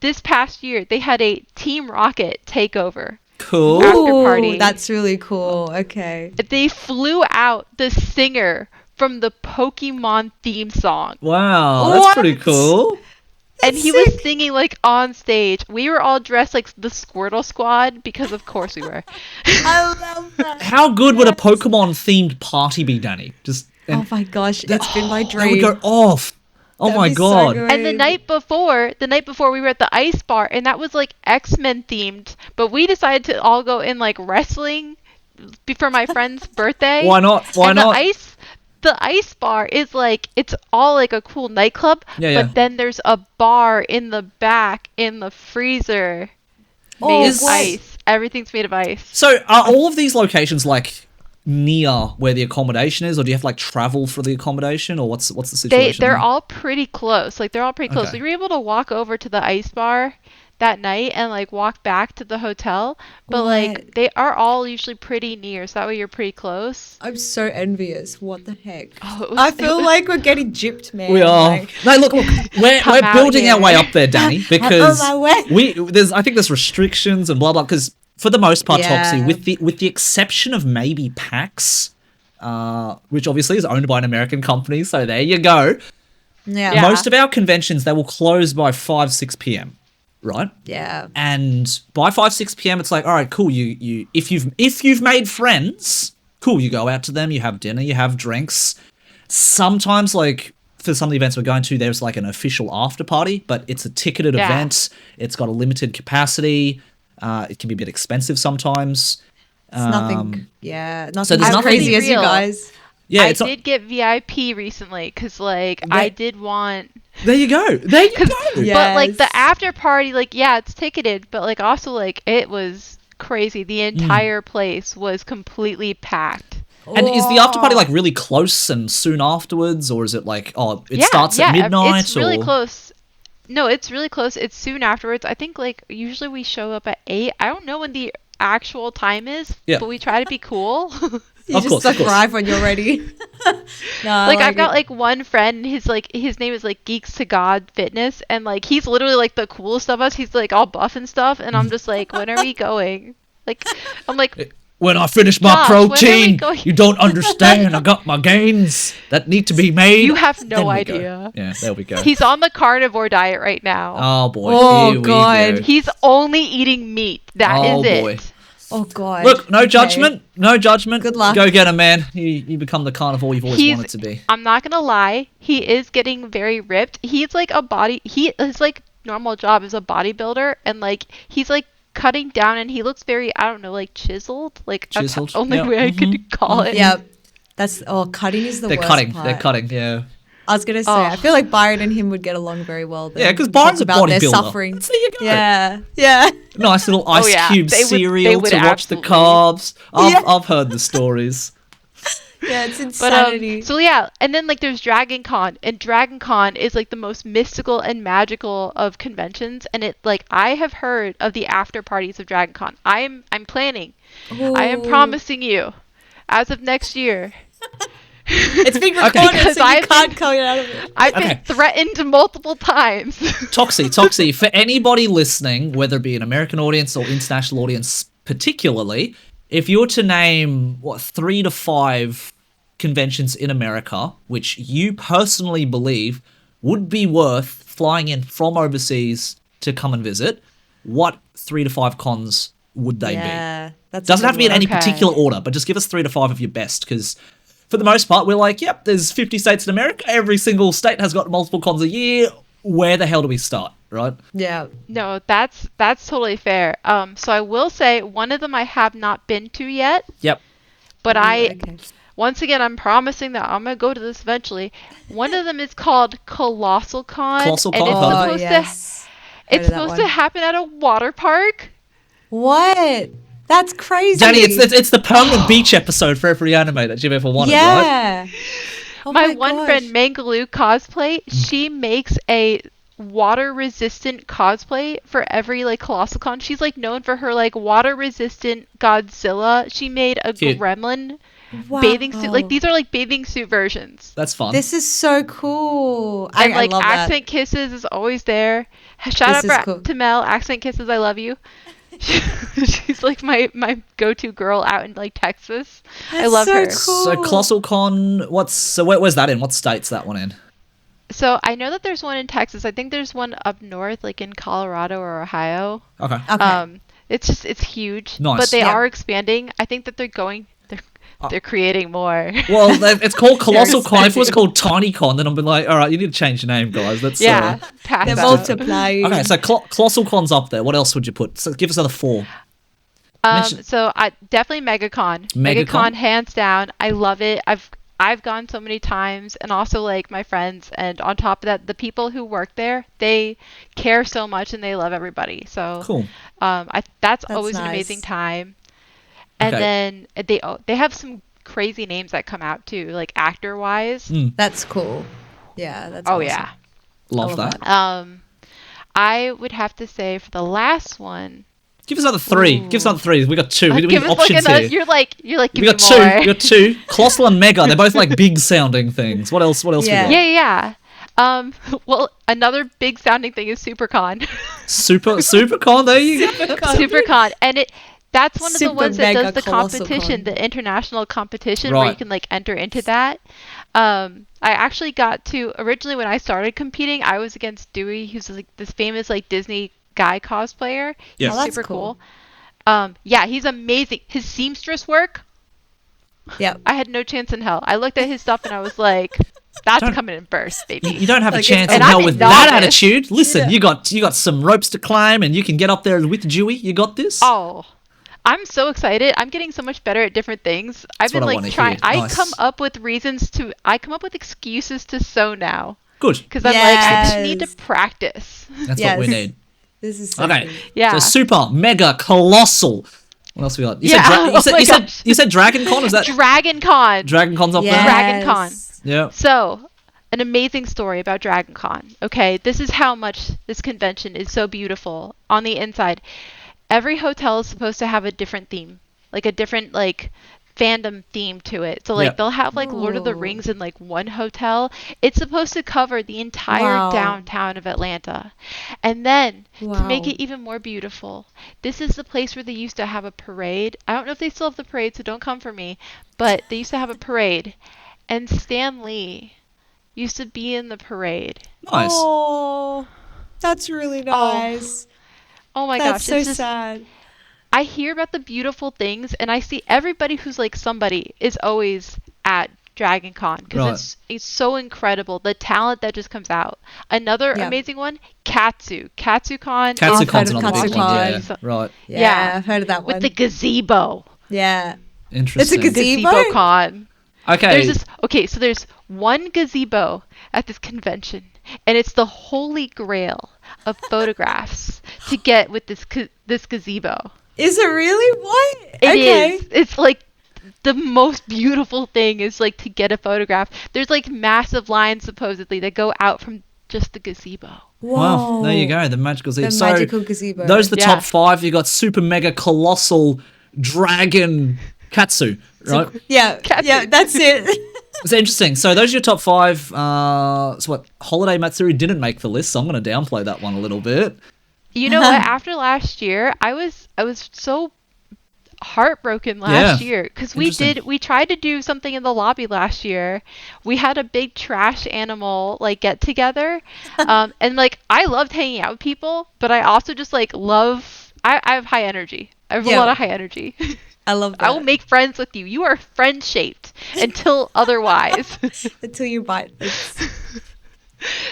this past year they had a Team Rocket takeover.
Cool.
After
Ooh,
party.
that's really cool. Okay.
They flew out the singer from the Pokemon theme song,
Wow, that's
What?
pretty cool.
and
That's
he was
sick.
singing like on stage. We were all dressed like the Squirtle Squad because of course we were.
I love that.
How good would a Pokemon themed party be, Danny? Just
Oh my gosh, it's been my
that
dream.
would go off. Oh
That'd
my
be so
god.
good.
And the night before we were at the ice bar, and that was like X-Men themed, but we decided to all go in like wrestling for my friend's birthday.
Why not? Why
and
not?
The ice bar is like, it's all like a cool nightclub,
Yeah,
but then there's a bar in the back in the freezer
Oh,
made of
what?
ice. Everything's made of ice.
So are all of these locations like near where the accommodation is, or do you have to like travel for the accommodation, or what's the situation?
They're
there?
all pretty close. Like they're all pretty close.
Okay.
We were able to walk over to the ice bar that night and like walk back to the hotel, but like
What?
they are all usually pretty near, so that way you're pretty close.
I'm so envious. What the heck?
Oh, it was-
I
it
feel
was-
like we're getting gypped, man.
We are.
Like,
No, look, we're
Come out
building our
here.
way up there, Danny, because
my way.
I think there's restrictions and blah blah. Because for the most part,
Yeah.
Toxie, with the exception of maybe PAX, which obviously is owned by an American company, so there you go.
yeah.
Yeah.
Most of our conventions they will close by 5-6 p.m. Right?
Yeah.
And by 5-6 p.m. it's like, all right, cool. You if you've made friends, cool. You go out to them, you have dinner, you have drinks. Sometimes, like for some of the events we're going to, there's like an official after party, but it's a ticketed
Yeah.
event. It's got a limited capacity. It can be a bit expensive sometimes.
It's nothing. Yeah. Nothing
so there's
as
nothing-
crazy as you
Real.
guys.
Yeah,
I
it's not,
did get VIP recently because like I did want,
there you go. There you go.
Yeah.
but like the
Yes.
after party, like yeah, it's ticketed, but like also like it was crazy. The entire place was completely packed.
And is the after party
Whoa.
like really close and soon afterwards, or is it like it
Yeah,
starts at
yeah,
midnight?
It's really
or?
close. No, it's really close. It's soon afterwards. I think like usually we show up at 8. I don't know when the actual time is,
Yeah.
but we try to be cool.
You
Of
just
course, of course.
arrive when you're ready. No, I
Like I've got
it.
like one friend, his name is like Geeks to God Fitness, and like he's literally like the coolest of us. He's like all buff and stuff, and I'm just like, when are we going? Like I'm like,
When I finish my
Josh, when are we
protein,
going?
you don't understand. I got my gains that need to be made.
you have no
Then we go.
idea.
Yeah, there we go.
He's on the carnivore diet right now.
Oh boy.
Oh,
Here we
God.
go.
He's only eating meat. That is
Oh,
it.
boy.
Oh god.
Look, no
Okay.
judgment. No judgment.
Good luck.
Go get him, man. You become the carnivore you've always
He's-
wanted to be.
I'm not gonna lie, he is getting very ripped. He's like his like normal job is a bodybuilder, and like he's like cutting down, and he looks very, I don't know, like chiseled. Like that's
Chiseled,
the only
yeah.
way I could call it.
Yeah. That's cutting is the
They're
worst
cutting.
part.
They're cutting. Yeah.
I was gonna say,
Oh.
I feel like Byron and him would get along very well. Then.
Yeah, because
Talk
Byron's a
about their
bodybuilder.
suffering.
There you go.
Yeah, yeah.
Nice little ice
yeah.
cube
They would
cereal to watch the
absolutely.
carbs.
Yeah.
I've heard the stories.
Yeah, it's
But
insanity.
so yeah, and then like there's Dragon Con, and Dragon Con is like the most mystical and magical of conventions, and it like I have heard of the after parties of Dragon Con. I'm planning. I am
Ooh.
promising you, as of next year.
It's being recorded,
Because
so you
I've
can't
been-
come out of it.
I've been
Okay.
threatened multiple times.
Toxie, for anybody listening, whether it be an American audience or international audience particularly, if you were to name, 3 to 5 conventions in America, which you personally believe would be worth flying in from overseas to come and visit, what 3 to 5 cons would they be?
Yeah, that's
Doesn't have to be in any
Okay.
particular order, but just give us 3 to 5 of your best, because for the most part, we're like, yep, there's 50 states in America. Every single state has got multiple cons a year. Where the hell do we start, right?
Yeah.
No, that's totally fair. So I will say one of them I have not been to yet,
Yep.
but
Okay.
once again I'm promising that I'm gonna go to this eventually. One of them is called Colossal Con,
Colossal
and
Con,
it's
heard of it.
supposed
yes.
to
Heard of that one.
happen at a water park.
What? That's crazy.
Danny, it's the permanent beach episode for every anime that you've ever wanted, right?
yeah. Oh
my one
gosh.
friend Mangaloo Cosplay, she makes a water resistant cosplay for every like Colossal Con. She's like known for her like water resistant Godzilla. She made a
Cute.
gremlin
Wow.
bathing suit. Like these are like bathing suit versions.
That's fun.
This is so cool.
And
I
like
love
Accent Kisses is always there. Shout
This
out
is cool.
to Mel, Accent Kisses, I love you. She's like my go-to girl out in like Texas.
that.
I love
so
her.
Cool.
So Colossal Con, where's that in? What state's that one in?
So I know that there's one in Texas. I think there's one up north, like in Colorado or Ohio.
Okay.
Okay.
It's huge,
Nice.
but they
Yeah.
are expanding. I think that they're creating more.
Well, it's called Colossal Con. If it was
expanding.
called Tiny Con, then I'd be like, all right, you need to change your name, guys. That's
Yeah, pass
They're
that.
multiplying.
Okay, so Colossal Con's up there. What else would you put? So give us another 4. mention-
So I definitely MegaCon.
MegaCon?
MegaCon, hands down. I love it. I've gone so many times, and also like my friends, and on top of that, the people who work there, they care so much and they love everybody. So
Cool.
that's always an
nice.
amazing time. And
Okay.
then they have some crazy names that come out too, like actor wise.
That's cool. Yeah, that's
Oh
awesome.
yeah.
Love
love
that.
I would have to say for the last one.
Give us another 3. Give us another 3. We got 2. We
Give
have
us like
options
another.
here.
You're like
We
give
got
me
2.
more.
We got 2. Colossal and Mega. They're both like big sounding things. What else?
Yeah.
We got?
Yeah. Well, another big sounding thing is SuperCon.
Supercon. There you go.
SuperCon, and that's one of the
Super
ones that
mega
does the
colossal
competition,
con.
the international competition where
Right.
you can like enter into that. I actually got to originally when I started competing, I was against Dewey, who's like this famous like Disney guy cosplayer.
Yeah.
He's
Oh, that's
super
cool.
Yeah, he's amazing. His seamstress work,
Yep.
I had no chance in hell. I looked at his stuff and I was like, that's
Don't-
coming in first, baby.
You don't have a
Like,
chance
and
in hell
I'm a
with that
novice.
attitude. Listen,
Yeah.
you got some ropes to climb, and you can get up there with Dewey. You got this.
Oh, I'm so excited. I'm getting so much better at different things. I've
That's what
been
I
like
wanna
trying.
hear.
I
Nice.
come up with excuses to sew now
Good.
because I'm like, I just need to
Yes.
practice.
That's what we
Yes.
need.
This is so
Okay.
cool.
Yeah.
So super, mega, colossal. What else we got?
Yeah. Oh my gosh.
You said Dragon Con? Is that
Dragon Con.
Dragon Con's up there?
Yes.
Dragon Con.
Yeah.
So, an amazing story about Dragon Con. Okay, this is how much this convention is so beautiful on the inside. Every hotel is supposed to have a different theme, like a different like fandom theme to it. So like
Yep.
they'll have like Lord of the
Ooh.
Rings in like one hotel. It's supposed to cover the entire
Wow.
downtown of Atlanta. And then to make
Wow.
it even more beautiful, this is the place where they used to have a parade. I don't know if they still have the parade, so don't come for me, but they used to have a parade. And Stan Lee used to be in the parade.
Nice.
Oh, that's really nice.
Oh my
That's
gosh,
so
it's just
sad.
I hear about the beautiful things, and I see everybody who's like somebody is always at Dragon Con because
Right.
it's so incredible the talent that just comes out. Another
Yeah.
amazing one, KatsuCon.
KatsuCon's
I've heard
another
of
big one. Yeah.
KatsuCon.
Right.
Yeah,
Yeah.
I've heard of that
with
one.
the gazebo.
Yeah.
Interesting.
gazebo?
Con.
Okay.
So there's one gazebo at this convention, and it's the holy grail of photographs to get with this gazebo.
Is it really? What?
It is. It's like the most beautiful thing is like to get a photograph. There's like massive lines supposedly that go out from just the gazebo.
Well, there you go. The magical gazebo.
The magical gazebo.
Those are the
Yeah.
top 5. You got super mega colossal dragon katsu, right?
Yeah, that's it.
It's interesting. So those are your top 5. So what? Holiday Matsuri didn't make the list, so I'm going to downplay that one a little bit.
You know what? After last year, I was so heartbroken last year because we tried to do something in the lobby last year. We had a big trash animal like get together, and like I loved hanging out with people, but I also just like love. I have high energy. I have a lot of high energy.
I love that.
I will make friends with you. You are friend shaped until otherwise.
Until you bite.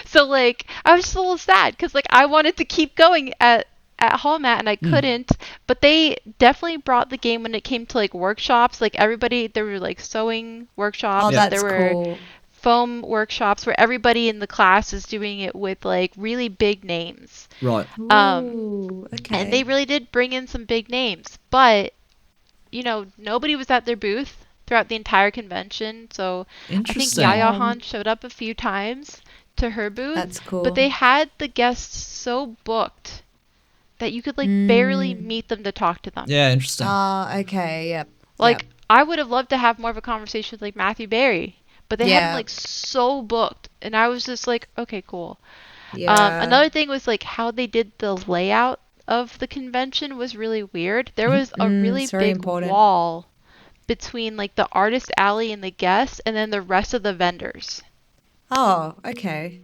So like I was just a little sad because like I wanted to keep going at Hallmat and I couldn't, but they definitely brought the game when it came to like workshops. Like everybody, there were like sewing workshops.
Oh, that's
there were
cool.
foam workshops where everybody in the class is doing it with like really big names.
Right.
Ooh, okay.
And they really did bring in some big names, but you know, nobody was at their booth throughout the entire convention. So I think
Interesting.
Yaya Han showed up a few times to her booth.
That's cool.
But they had the guests so booked that you could like barely meet them to talk to them.
Yeah, interesting.
Okay, yep.
Like
yep.
I would have loved to have more of a conversation with like Matthew Berry, but they had him like so booked, and I was just like, okay, cool.
Yeah.
Another thing was like how they did the layout of the convention was really weird. There was a really
it's very
big
important.
wall between like the artist alley and the guests, and then the rest of the vendors.
Oh, okay.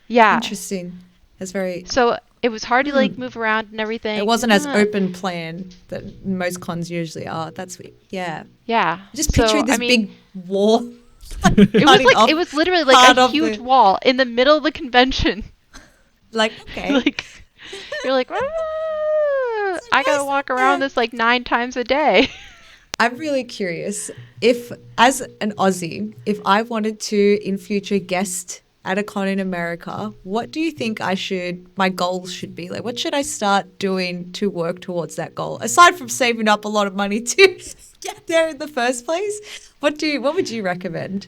Yeah.
Interesting. That's very.
So it was hard to like move around and everything.
It wasn't as open plan that most cons usually are. That's yeah.
Yeah.
Just picturing this big wall.
It was literally like a huge wall in the middle of the convention.
Like, okay.
Like you're like, I gotta walk around this like 9 times a day.
I'm really curious if, as an Aussie, if I wanted to in future guest at a con in America, what do you think my goals should be? Like, what should I start doing to work towards that goal? Aside from saving up a lot of money to get there in the first place, what would you recommend?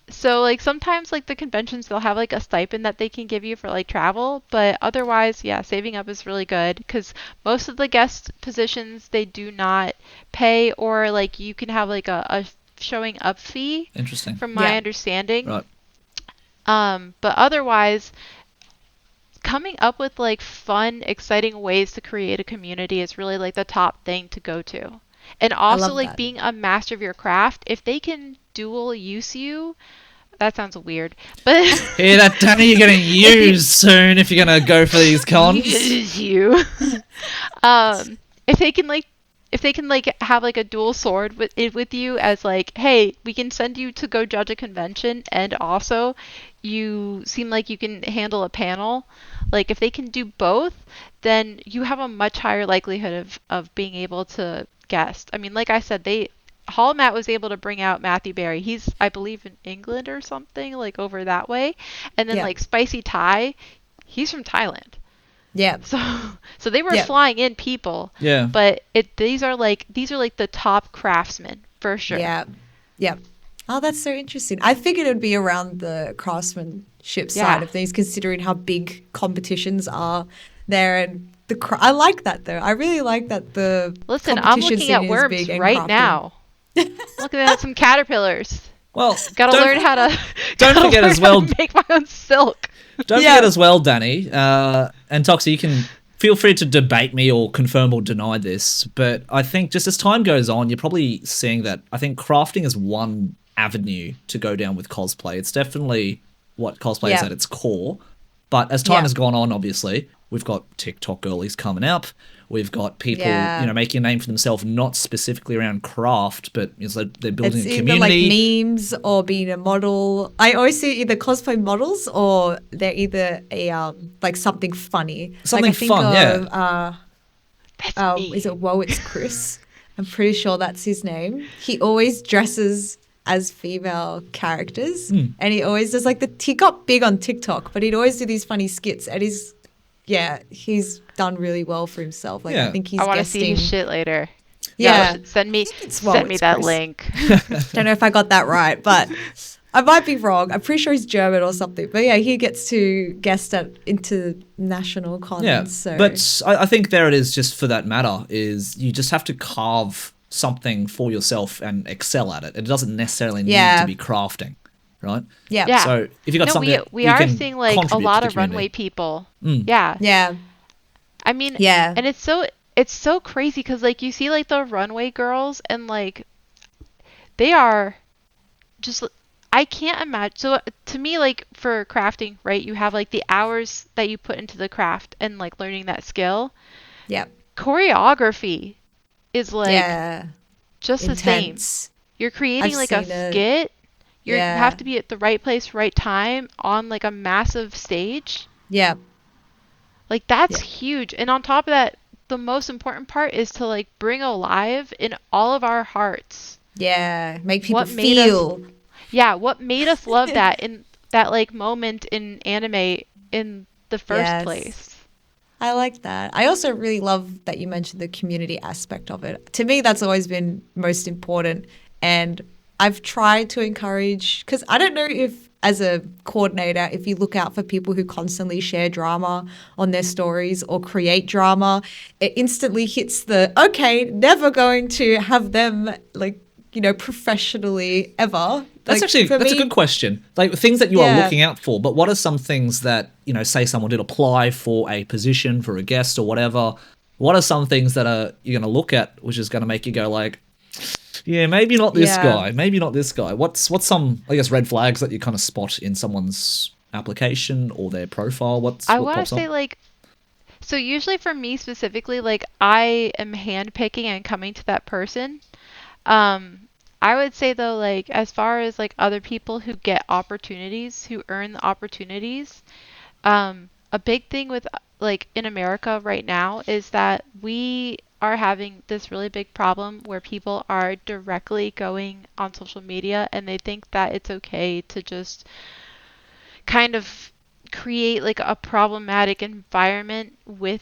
So like sometimes like the conventions, they'll have like a stipend that they can give you for like travel, but otherwise, yeah, saving up is really good because most of the guest positions, they do not pay, or like you can have like a showing up fee.
Interesting.
From my understanding.
Right.
But otherwise, coming up with like fun, exciting ways to create a community is really like the top thing to go to. And also like
that.
being a master of your craft, if they can dual use you, that sounds weird. But
Yeah, that Danny you're getting used soon if you're gonna go for these cons.
use you. If they can like have like a dual sword with you as like, hey, we can send you to go judge a convention, and also you seem like you can handle a panel. Like if they can do both, then you have a much higher likelihood of being able to guest. I mean, like I said, Hallmat was able to bring out Matthew Berry. He's, I believe, in England or something, like over that way. And then like Spicy Thai, he's from Thailand.
Yeah.
So they were flying in people.
Yeah.
But these are like the top craftsmen for sure.
Yeah. Yeah. Oh, that's so interesting. I figured it would be around the craftsmanship side of things, considering how big competitions are there. And I like that though. I really like that
Listen, I'm looking at worms right now. Looking at some caterpillars.
Well,
gotta learn how to.
Don't forget as well.
Make my own silk.
Don't forget as well, Danny, and Toxie, you can feel free to debate me or confirm or deny this, but I think just as time goes on, you're probably seeing that I think crafting is one avenue to go down with cosplay. It's definitely what cosplay is at its core, but as time has gone on, obviously, we've got TikTok girlies coming up. We've got people, making a name for themselves, not specifically around craft, but they're building a community.
Either like memes or being a model. I always see either cosplay models or they're either like something funny.
Something
like
fun,
That's me.
Is it Whoa, It's Chris? I'm pretty sure that's his name. He always dresses as female characters, and he always does he got big on TikTok, but he'd always do these funny skits, and he's done really well for himself. I think he's
I want to see
guesting.
his shit later.
Yeah.
should send me
it's
that
Chris.
link.
Don't know if I got that right, but I might be wrong. I'm pretty sure he's German or something. But yeah, he gets to guest at international cons.
Yeah,
So.
but I think there it is. Just for that matter, is you just have to carve something for yourself and excel at it. It doesn't necessarily need to be crafting, right?
Yeah.
Yeah.
So if you got something,
we
you
are
can
seeing like a
contribute
lot
to the
of runway
community.
people.
Mm.
Yeah. I mean, and it's so crazy because like you see like the runway girls and like they are just, I can't imagine. So to me, like for crafting, right, you have like the hours that you put into the craft and like learning that skill.
Yeah.
Choreography is like just
intense.
the same. You're creating like a skit. You have to be at the right place, right time on like a massive stage.
Yeah.
Like that's huge. And on top of that, the most important part is to like bring alive in all of our hearts.
Yeah. Make people feel.
What made us love that in that like moment in anime in the first place.
I like that. I also really love that you mentioned the community aspect of it. To me, that's always been most important. And I've tried to encourage, because I don't know if as a coordinator, if you look out for people who constantly share drama on their stories or create drama, it instantly hits the, okay, never going to have them like, you know, professionally ever.
That's
like,
a good question. Like things that you are looking out for, but what are some things that, you know, say someone did apply for a position, for a guest or whatever, what are some things that you're going to look at, which is going to make you go like, yeah, maybe not this guy, maybe not this guy. What's some, I guess, red flags that you kind of spot in someone's application or their profile?
I want to say like, so usually for me specifically, like I am handpicking and coming to that person. I would say though, like as far as like other people who get opportunities, who earn the opportunities, a big thing with like in America right now is that we are having this really big problem where people are directly going on social media and they think that it's okay to just kind of create like a problematic environment with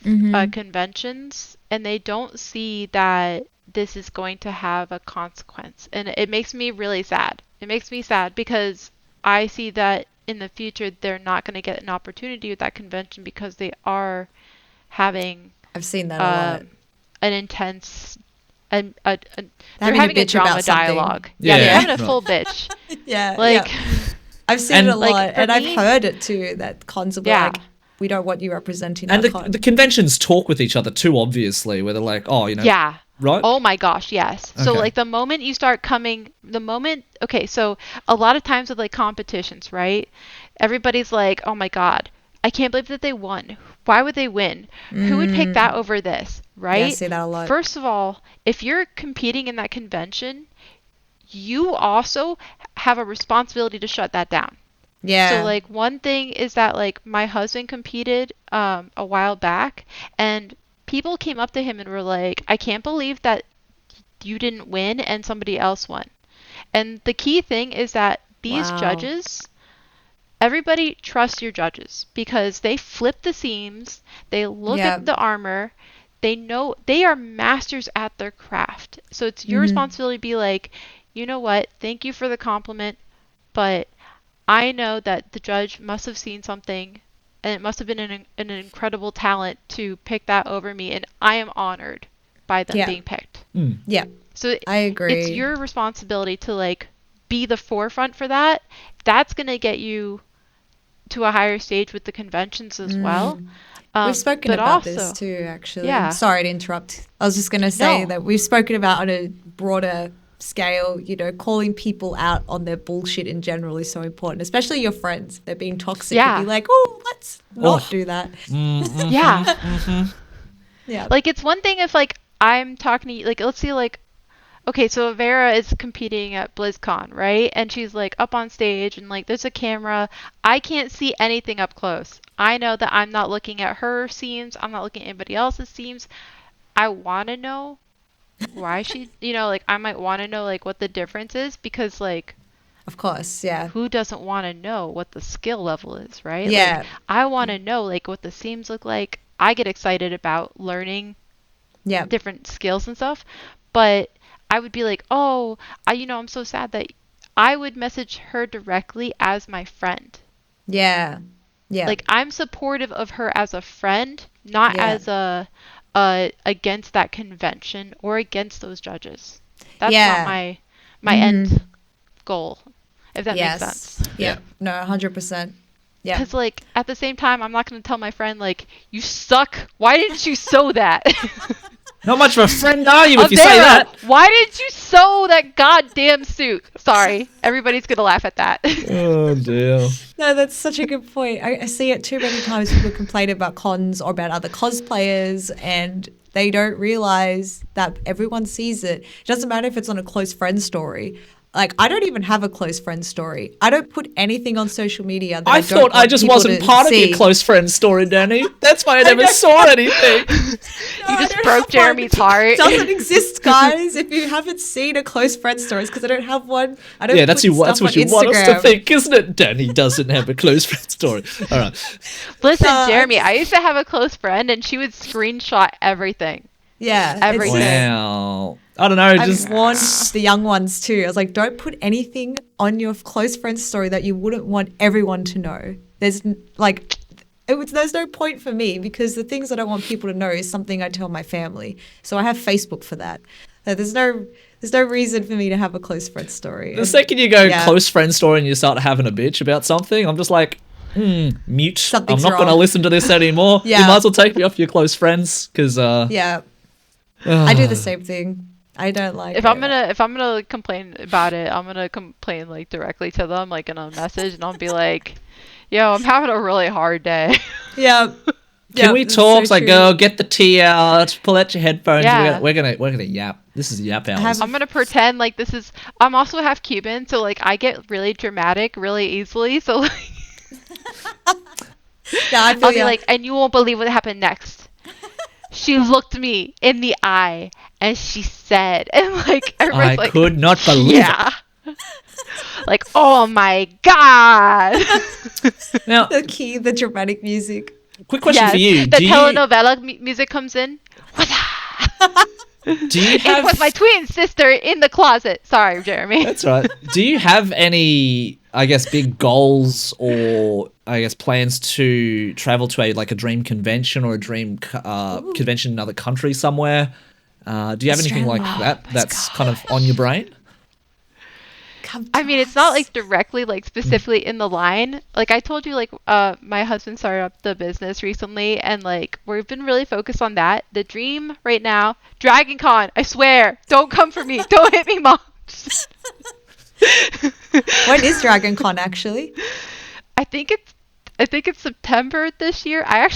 conventions, and they don't see that this is going to have a consequence. And it makes me really sad. It makes me sad because I see that in the future they're not going to get an opportunity with that convention because they are having
I've seen that a lot.
An intense they're having a drama dialogue.
Yeah,
they're having a full bitch. Like
I've seen it a lot, and I've heard it too, that cons will be like, we don't want you representing our con.
And the conventions talk with each other too, obviously, where they're like, oh, you know.
Yeah.
Right?
Oh my gosh, yes.
Okay.
So like the moment you start okay, so a lot of times with like competitions, right? Everybody's like, oh my God, I can't believe that they won. Why would they win? Who would pick that over this, right?
Yeah, I see that a lot.
First of all, if you're competing in that convention, you also have a responsibility to shut that down.
Yeah.
So like one thing is that like my husband competed a while back, and people came up to him and were like, I can't believe that you didn't win and somebody else won. And the key thing is that these judges, everybody trusts your judges because they flip the seams, they look at the armor, they know they are masters at their craft. So it's your responsibility to be like, you know what, thank you for the compliment, but I know that the judge must have seen something and it must have been an incredible talent to pick that over me, and I am honored by them being picked.
Yeah.
So
I agree.
It's your responsibility to like be the forefront for that. That's going to get you to a higher stage with the conventions as well.
We've spoken about this too, actually. Yeah. Sorry to interrupt. I was just going to say that we've spoken about on a broader scale, you know, calling people out on their bullshit in general is so important, especially your friends. They're being toxic. Yeah. Be like, oh, let's not do that. Yeah.
Like, it's one thing if, like, I'm talking to you, like, let's see, like, okay, so Vera is competing at BlizzCon, right? And she's, like, up on stage and, like, there's a camera. I can't see anything up close. I know that I'm not looking at her seams. I'm not looking at anybody else's seams. I want to know why she, you know, like I might want to know like what the difference is, because like,
of course, yeah,
who doesn't want to know what the skill level is, right?
Yeah,
like, I want to know like what the seams look like. I get excited about learning different skills and stuff, but I would be like, oh, I'm so sad that I would message her directly as my friend.
Yeah. Yeah.
Like, I'm supportive of her as a friend, not
Yeah.
as against that convention or against those judges. That's
Yeah.
not my end goal, if that makes sense.
Yeah. No, 100%. Yeah.
Because, like, at the same time, I'm not going to tell my friend, like, you suck. Why didn't you sew that?
Not much of a friend are you if you say
Avera,
that?
why didn't you sew that goddamn suit? Sorry. Everybody's going to laugh at that.
Oh, dear.
No, that's such a good point. I see it too many times. People complain about cons or about other cosplayers, and they don't realize that everyone sees it. It doesn't matter if it's on a close friend story. Like, I don't even have a close friend story. I don't put anything on social media that I don't
thought I
want
just
people
wasn't
to
part of
see.
your close friend story, Danny. That's why I never saw anything.
You just broke Jeremy's heart.
It doesn't exist, guys. If you haven't seen a close friend story, it's because I don't have one. I don't.
Yeah, that's
put
what
stuff
you
on
want us to
Instagram.
think, isn't it? Danny doesn't have a close friend story. All right.
Listen, Jeremy, I used to have a close friend, and she would screenshot everything.
Yeah,
Everything.
Wow. I don't know.
I've warned the young ones too. I was like, don't put anything on your close friend story that you wouldn't want everyone to know. There's no point for me because the things I don't want people to know is something I tell my family. So I have Facebook for that. There's no reason for me to have a close friend story.
The second you go close friend story and you start having a bitch about something, I'm just like, mute.
Something's
I'm not going to
wrong.
listen to this anymore.
Yeah.
You might as well take me off your close friends because
yeah, I do the same thing. I don't like
If
it.
I'm gonna complain about it, I'm gonna complain like directly to them, like in a message, and I'll be like, "Yo, I'm having a really hard day."
Yeah.
Can we
that's
talk?
so
Like,
true.
go get the tea out, pull out your headphones.
Yeah.
We're gonna yap. This is yap hours.
I'm gonna pretend like this is. I'm also half Cuban, so like I get really dramatic really easily. So like,
Yeah, I feel
I'll be
ya.
like, and you won't believe what happened next. She looked me in the eye and she said, and like everybody's
I
like,
could not believe
yeah. Like, oh my god.
it. Now,
the dramatic music.
quick question for you.
The telenovela music comes in.
Do you have...
It was my twin sister in the closet. Sorry, Jeremy.
That's right. Do you have any, I guess, big goals or, I guess, plans to travel to a dream convention or a dream convention in another country somewhere? Do you have anything like that that's kind of on your brain?
I mean, it's not like directly, like specifically in the line. Like I told you, like my husband started up the business recently, and like we've been really focused on that. The dream right now, Dragon Con. I swear, don't come for me. Don't hit me, Mom.
When is Dragon Con actually?
I think it's September this year. I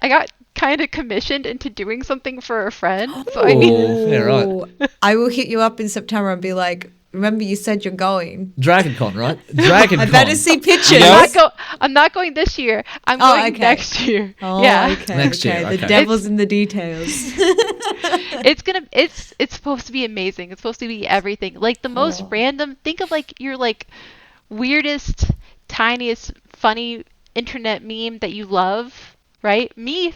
got kind of commissioned into doing something for a friend. So I need.
Yeah, right.
I will hit you up in September and be like, remember you said you're going.
Dragon Con, right? Dragon Con.
I better see pictures.
Yes.
I'm not going this year. I'm
Oh,
going
okay.
next year.
Oh,
Yeah.
okay.
Next year,
The
okay.
devil's in the details.
It's supposed to be amazing. It's supposed to be everything. Like the most random. Think of like your like weirdest, tiniest, funny internet meme that you love, right?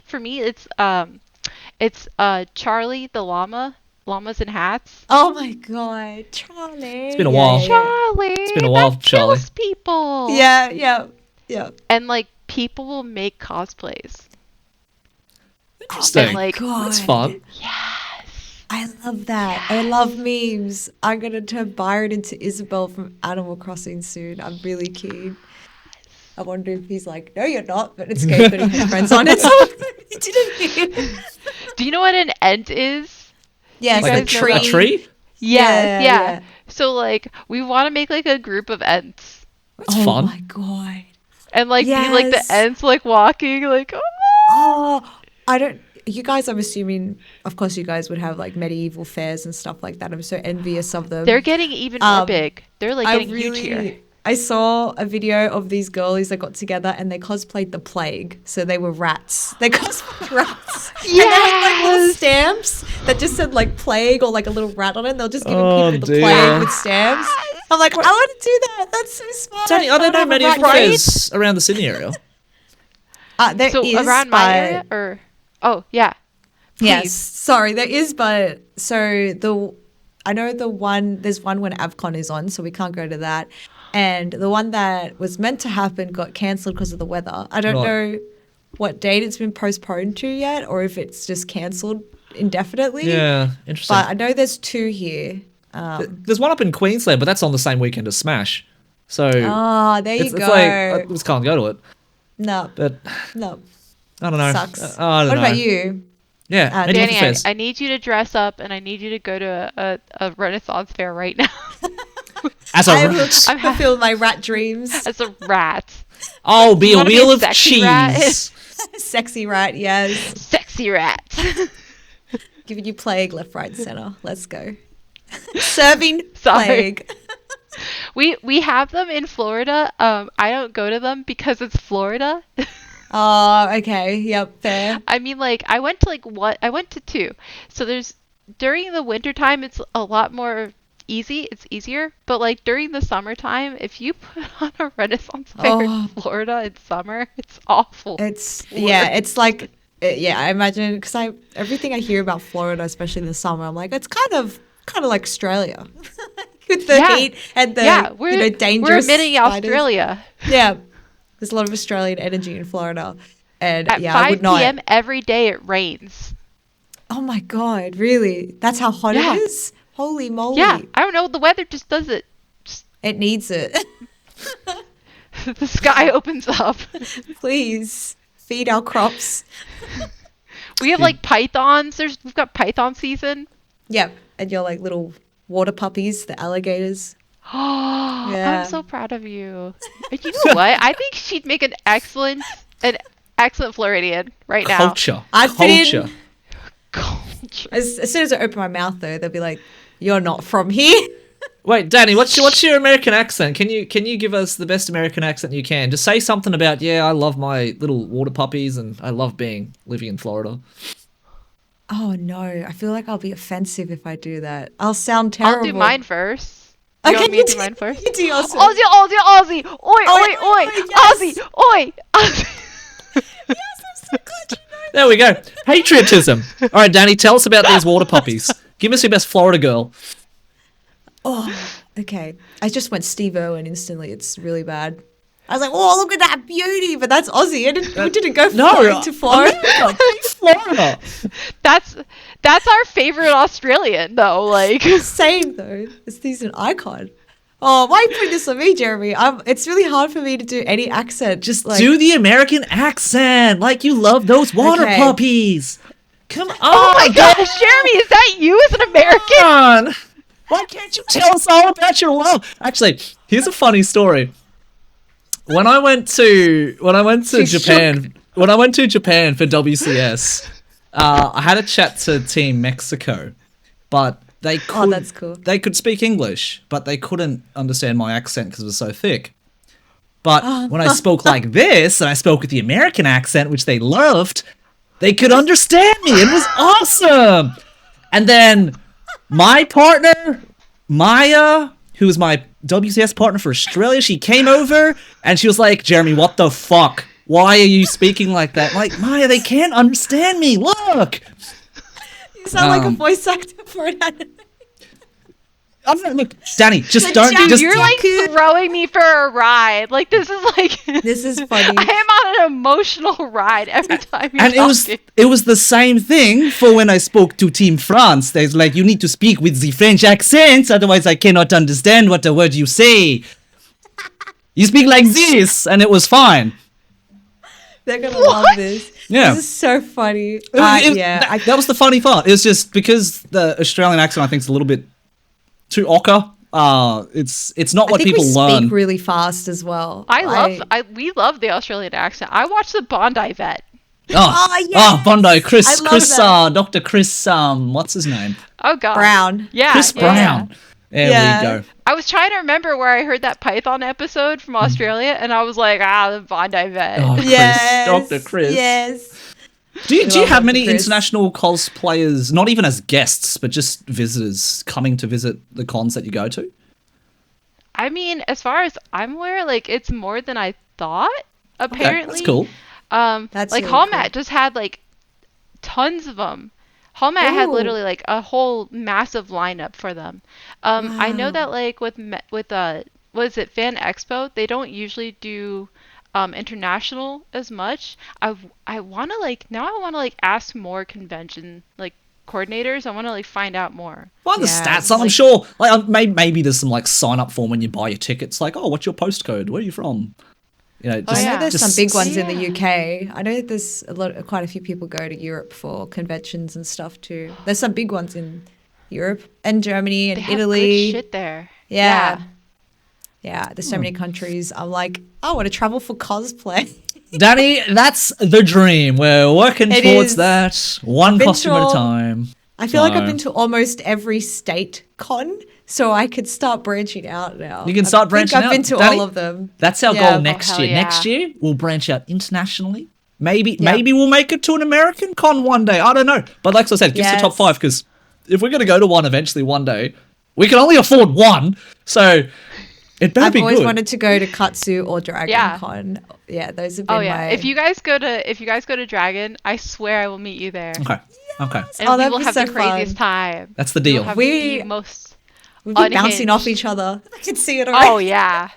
For me, it's Charlie the llama, llamas and hats.
Oh my god, Charlie.
It's been a while.
Charlie.
It's been a while,
that
Charlie.
kills people.
Yeah.
And like people will make cosplays.
Interesting.
And like
That's fun.
yes.
I love that. I love memes. I'm gonna turn Byron into Isabel from Animal Crossing soon. I'm really keen. I wonder if he's like, no, you're not, but it's okay putting his friends on it. So he didn't hear.
Do you know what an ent is?
Yeah,
Like
so
guys know
a tree?
Yes,
Yeah.
yeah. So like we want to make like a group of ents
That's
Oh
fun.
my god.
and like be like the
Yes.
ents like walking like
Oh, I don't. You guys, I'm assuming, of course, you guys would have like medieval fairs and stuff like that. I'm so envious of them.
they're getting even more
Um,
big. They're like getting huge here.
I saw a video of these girlies that got together and they cosplayed the plague. So they were rats. They cosplayed rats. And they had like little
Yes!
stamps that just said like plague or like a little rat on it. And they'll just give
Oh,
people the
dear.
plague with stamps. I'm like, I want to do that. That's so smart.
Danny, are there no
I wanna have a
medieval
rat race.
fairs around the Sydney area?
There
So
is,
around my
but-
area or oh yeah.
Yes,
Please.
sorry, there is, but I know there's one when Avcon is on, so we can't go to that. And the one that was meant to happen got cancelled because of the weather. I don't know what date it's been postponed to yet, or if it's just cancelled indefinitely.
Yeah, interesting.
But I know there's two here.
There's one up in Queensland, but that's on the same weekend as Smash. So
There you
it's
go.
like I just can't go to it.
No,
But
no,
I don't know.
sucks.
I don't
What
know.
about you?
Yeah, medieval
Danny,
fairs.
I need you to dress up and I need you to go to a Renaissance fair right now
As a
I will
rat.
fulfill my rat dreams.
as a rat.
Oh, be
You
a
wanna be
wheel
a
of
sexy rat?
cheese.
Sexy rat, yes.
Sexy rat.
Giving you plague left, right, center. Let's go. Serving
Sorry.
plague.
We have them in Florida. I don't go to them because it's Florida.
Oh, okay. Yep, fair.
I mean, like, I went to two. So there's, during the winter time, it's a lot more easy. It's easier. But, like, during the summertime, if you put on a Renaissance fair in Florida in summer, it's awful.
It's like, I imagine, because everything I hear about Florida, especially in the summer, I'm like, it's kind of like Australia. With the heat and the, dangerous
We're mini
spiders.
Australia.
Yeah. There's a lot of Australian energy in Florida. And
At
I
5
would not.
p.m. every day it rains.
Oh my God, really? That's how hot
Yeah.
it is? Holy moly.
Yeah, I don't know. The weather just does it.
It needs it.
The sky opens up.
Please feed our crops.
We have like pythons. We've got python season.
Yep. And you're like little water puppies, the alligators.
Oh,
Yeah.
I'm so proud of you. And you know what? I think she'd make an excellent Floridian right now.
Culture.
I'd fit
Culture.
in.
Culture.
As soon as I open my mouth, though, they'll be like, "You're not from here."
Wait, Danny, what's your American accent? Can you give us the best American accent you can? Just say something about, I love my little water puppies and I love living in Florida.
Oh no, I feel like I'll be offensive if I do that. I'll sound terrible.
I'll do mine first. You
Okay,
want me to do mine first?
You do yours first.
Aussie, Aussie, Aussie! Oi, oi, oi!
yes.
Aussie, oi! Aussie.
Yes, I'm so glad you know.
There we go. Patriotism. All right, Danny, tell us about these water puppies. Give us your best Florida girl.
Oh, okay. I just went Steve Irwin instantly. It's really bad. I was like, "Oh, look at that beauty!" But that's Aussie. We didn't go flying to Florida.
Florida.
That's our favorite Australian, though. Like,
Same though. He's an icon. Oh, why are you putting this on me, Jeremy? It's really hard for me to do any accent.
Just
like,
do the American accent, like you love those water
Okay.
puppies. Come on.
oh my gosh, Jeremy, is that you as an American?
Come on. Why can't you tell us all about your love? Actually, here's a funny story. When I went to Japan, when I went to Japan for WCS, I had a chat to Team Mexico, but they could,
that's cool.
They could speak English, but they couldn't understand my accent because it was so thick. But when I spoke like this, and I spoke with the American accent, which they loved, they could understand me. It was awesome. And then my partner, Maya, who was my WCS partner for Australia, she came over and she was like, "Jeremy, what the fuck? Why are you speaking like that?" I'm like, Maya, they can't understand me. Look.
You sound like a voice actor for an anime.
Look, Danny, just
But
don't.
Jack,
Just,
You're like throwing me for a ride. Like, this is like.
This is funny.
I am on an emotional ride every time you're
and
talking.
it was the same thing for when I spoke to Team France. They was like, "You need to speak with the French accent, otherwise I cannot understand what the word you say. You speak like this," and it was fine.
They're gonna love this.
Yeah.
This is so funny.
That was the funny part. It was just because the Australian accent I think is a little bit too ochre. It's not what
I think
people
we
learn.
speak really fast as well.
We love the Australian accent. I watched the Bondi Vet.
Bondi, Chris,
I love that.
Dr. Chris, what's his name?
Oh god.
Brown.
Yeah.
Chris
yeah,
Brown.
yeah.
There
Yeah.
we go.
I was trying to remember where I heard that Python episode from Australia, and I was like, the Bondi Vet.
Oh, Chris,
Yes.
Dr. Chris.
Yes.
Do you
love
have
Dr.
many
Chris.
international cosplayers, not even as guests, but just visitors coming to visit the cons that you go to?
I mean, as far as I'm aware, like, it's more than I thought, apparently.
Okay, that's cool.
That's
like,
really
Hallmat
cool.
just had, like, tons of them. Hallmat had
Ooh.
literally like a whole massive lineup for them. I know that like with what is it, Fan Expo, they don't usually do international as much. I want to like now I want to like ask more convention like coordinators. I want to like find out more.
Find the
Yeah,
stats. I'm
like-
sure. Like maybe there's some like sign up form when you buy your tickets. Like, oh, what's your postcode? Where are you from? You know, just,
I know
yeah.
there's
just-
some big ones in the
Yeah.
UK. I know there's quite a few people go to Europe for conventions and stuff too. There's some big ones in Europe and Germany and
They have
Italy.
good shit there.
Yeah. Yeah, there's so many countries. I'm like, I want to travel for cosplay.
Danny, that's the dream. We're working
It
towards
is.
that one
been
costume at a
to-
time.
I feel like I've
So-
been to almost every state con, so I could start branching out now.
You can start branching
I've
out.
been to
Danny,
all of them.
That's our
Yeah.
goal next
hell
year.
yeah.
Next year, we'll branch out internationally. Maybe
Yeah.
we'll make it to an American con one day. I don't know. But like I said, give us the top
Yes.
5 because if we're going to go to one eventually one day, we can only afford one. So it better
I've
be
always
good.
wanted to go to Katsu or Dragon
Yeah.
Con. Yeah, those have been
Oh yeah.
my...
If you guys go to Dragon, I swear I will meet you there.
Okay. Okay.
And
Oh,
we
that'd
will
be
have
so
the craziest
fun.
time.
That's the
We'll
deal.
have
We-
the most
We've been bouncing off
unhinged.
each other. I can see it already.
Oh yeah.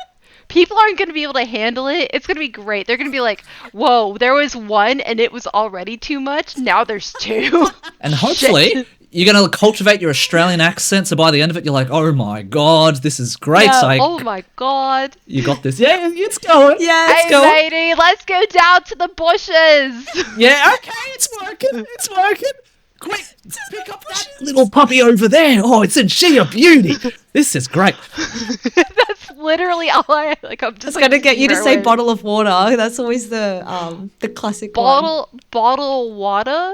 People aren't going to be able to handle it. It's going to be great. They're going to be like, "Whoa, there was one and it was already too much. Now there's two."
And hopefully you're going to cultivate your Australian accent. So by the end of it, you're like, oh my God, this is great.
Yeah.
So
Oh my god.
you got this. Yeah, it's going.
Yeah,
it's
Hey
going.
matey, let's go down to the bushes.
Yeah, okay, it's working. It's working. Quick, pick up that little puppy over there. Oh, it's in sheer beauty. This is great.
That's literally all I like. I'm just
It's gonna get you to
her
say
with
bottle of water. That's always the classic one.
bottle water.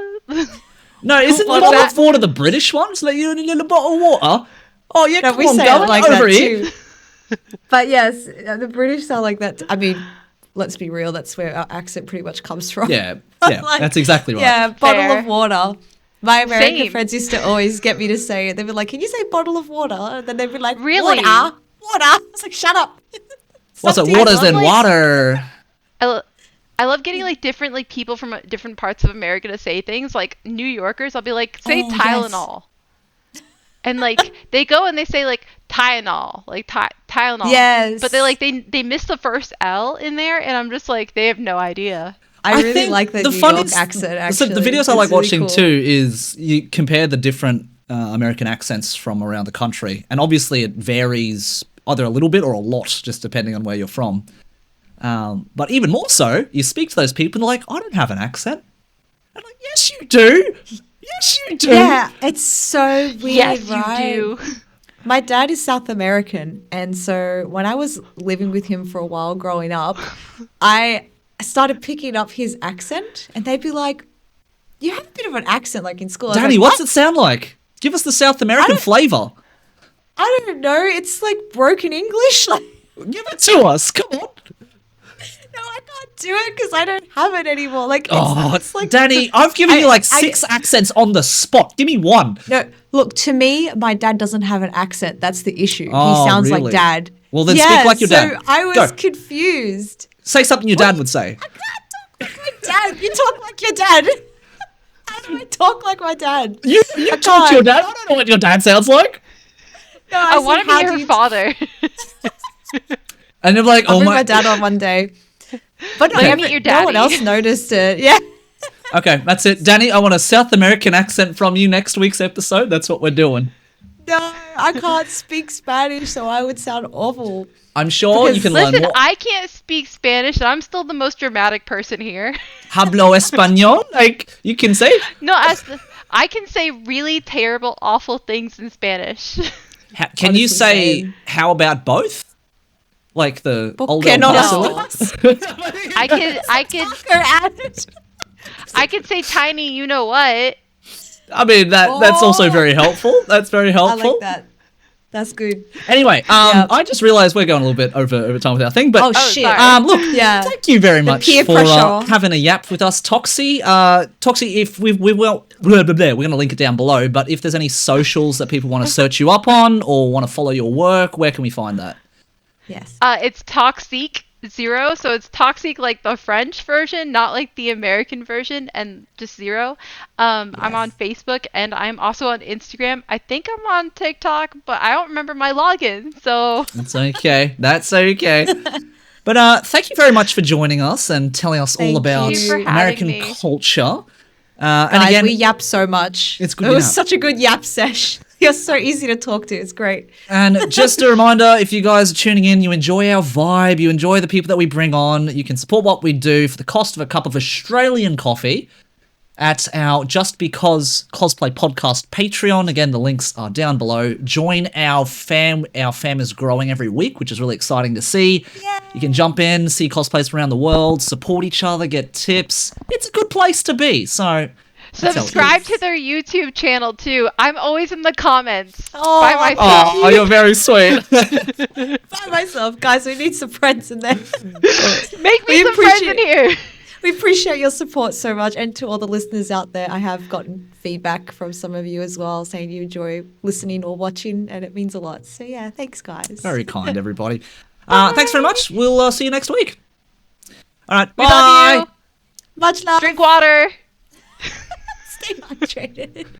No, isn't the
What's
bottle
that?
of water the British one? So like you need a bottle of water. Oh yeah,
No,
come
we
on,
say
go
it like
over
that
here.
too. But yes, the British sound like that. I mean, let's be real. That's where our accent pretty much comes from.
Yeah, yeah,
Like,
that's exactly right.
Yeah, bottle
Fair.
of water. My American
Same.
friends used to always get me to say it. They'd be like, "Can you say bottle of water?" And then they'd be like,
Really?
Water. I was like, "Shut up."
What's it?
Stop
Water's
love,
then
like-
water.
I love getting like different like people from different parts of America to say things. Like New Yorkers, I'll be like, say
Oh, yes.
Tylenol. And like they go and they say like Tylenol, like Tylenol.
Yes.
But they miss the first L in there, and I'm just like they have no idea.
I really
think
like the New York
funniest-
accent. Actually,
So the videos I
It's
like
really
watching
cool.
too is you compare the different American accents from around the country, and obviously it varies either a little bit or a lot, just depending on where you're from. But even more so, you speak to those people and they're like, "I don't have an accent." I'm like, "Yes, you do. Yes, you do."
Yeah, it's so weird,
Yes,
right?
you do.
My dad is South American, and so when I was living with him for a while growing up, I started picking up his accent, and they'd be like, "You have a bit of an accent, like in school." I was
Danny,
like,
what's it sound like? Give us the South American flavor.
I don't know. It's like broken English. Like,
Give it to us. Come on.
no, I can't do it because I don't have it anymore. Like,
Oh,
it's like
Danny, I've given you like
I-
6 accents on the spot. Give me one.
No, look, to me, my dad doesn't have an accent. That's the issue.
Oh,
He sounds
really?
like dad.
Well, then speak like your dad.
So I was
Go.
confused.
Say something your dad would say.
I can't talk like my dad. You talk like your dad. How do I talk like my dad?
You
I
talk to your
can't.
dad. I don't know what your dad sounds like.
No,
I
said,
want to
"How
be
do
your
you-"
father.
And you're like,
I'll
oh
bring
my.
my dad on one day. But
Okay.
no,
Meet your
no one
daddy.
else noticed it. Yeah.
Okay, that's it. Danny, I want a South American accent from you next week's episode. That's what we're doing.
No, I can't speak Spanish, so I would sound awful.
I'm sure you can learn
Listen,
more.
I can't speak Spanish, and I'm still the most dramatic person here.
Hablo español. Like, you can say.
No, I can say really terrible, awful things in Spanish.
Can you
Honestly,
say,
same.
how about both? Like the
¿Por
old
qué no
Barcelona?
las
I could say tiny. You know what?
I mean, that's also very helpful. That's very
I
helpful.
like that. That's good.
Anyway,
Yeah.
I just realized we're going a little bit over time with our thing, but
Oh, shit.
sorry.
look,
Yeah.
thank you very much
peer
for
pressure.
having a yap with us, Toxie. Toxie, if we will, blah, blah, blah, we're going to link it down below. But if there's any socials that people want to search you up on or want to follow your work, where can we find that?
Yes.
It's Toxique Zero, so it's Toxique like the French version, not like the American version, and just Zero. I'm on Facebook and I'm also on Instagram. I think I'm on TikTok, but I don't remember my login. So
That's okay. That's okay. But thank you very much for joining us and telling us all
Thank
about
you for having
American
me.
culture. And
Guys,
again,
we yap so much.
It's good
It
to
was
yap.
such a good yap sesh. You're so easy to talk to. It's great.
and just a reminder, if you guys are tuning in, you enjoy our vibe, you enjoy the people that we bring on, you can support what we do for the cost of a cup of Australian coffee at our JustBeCos Cosplay Podcast Patreon. Again, the links are down below. Join our fam. Our fam is growing every week, which is really exciting to see.
Yay.
You can jump in, see cosplays around the world, support each other, get tips. It's a good place to be. So that's how it
subscribe
is.
to their YouTube channel too. I'm always in the comments
Oh,
by myself.
Oh, you're very sweet.
By myself, guys, we need some friends in there.
Make me
We
some friends in
appreciate-
here.
We appreciate your support so much. And to all the listeners out there, I have gotten feedback from some of you as well saying you enjoy listening or watching, and it means a lot. So, yeah, thanks, guys.
Very kind, everybody. Thanks very much. We'll see you next week. All right,
We
bye.
love you.
Much love.
Drink water.
Stay hydrated.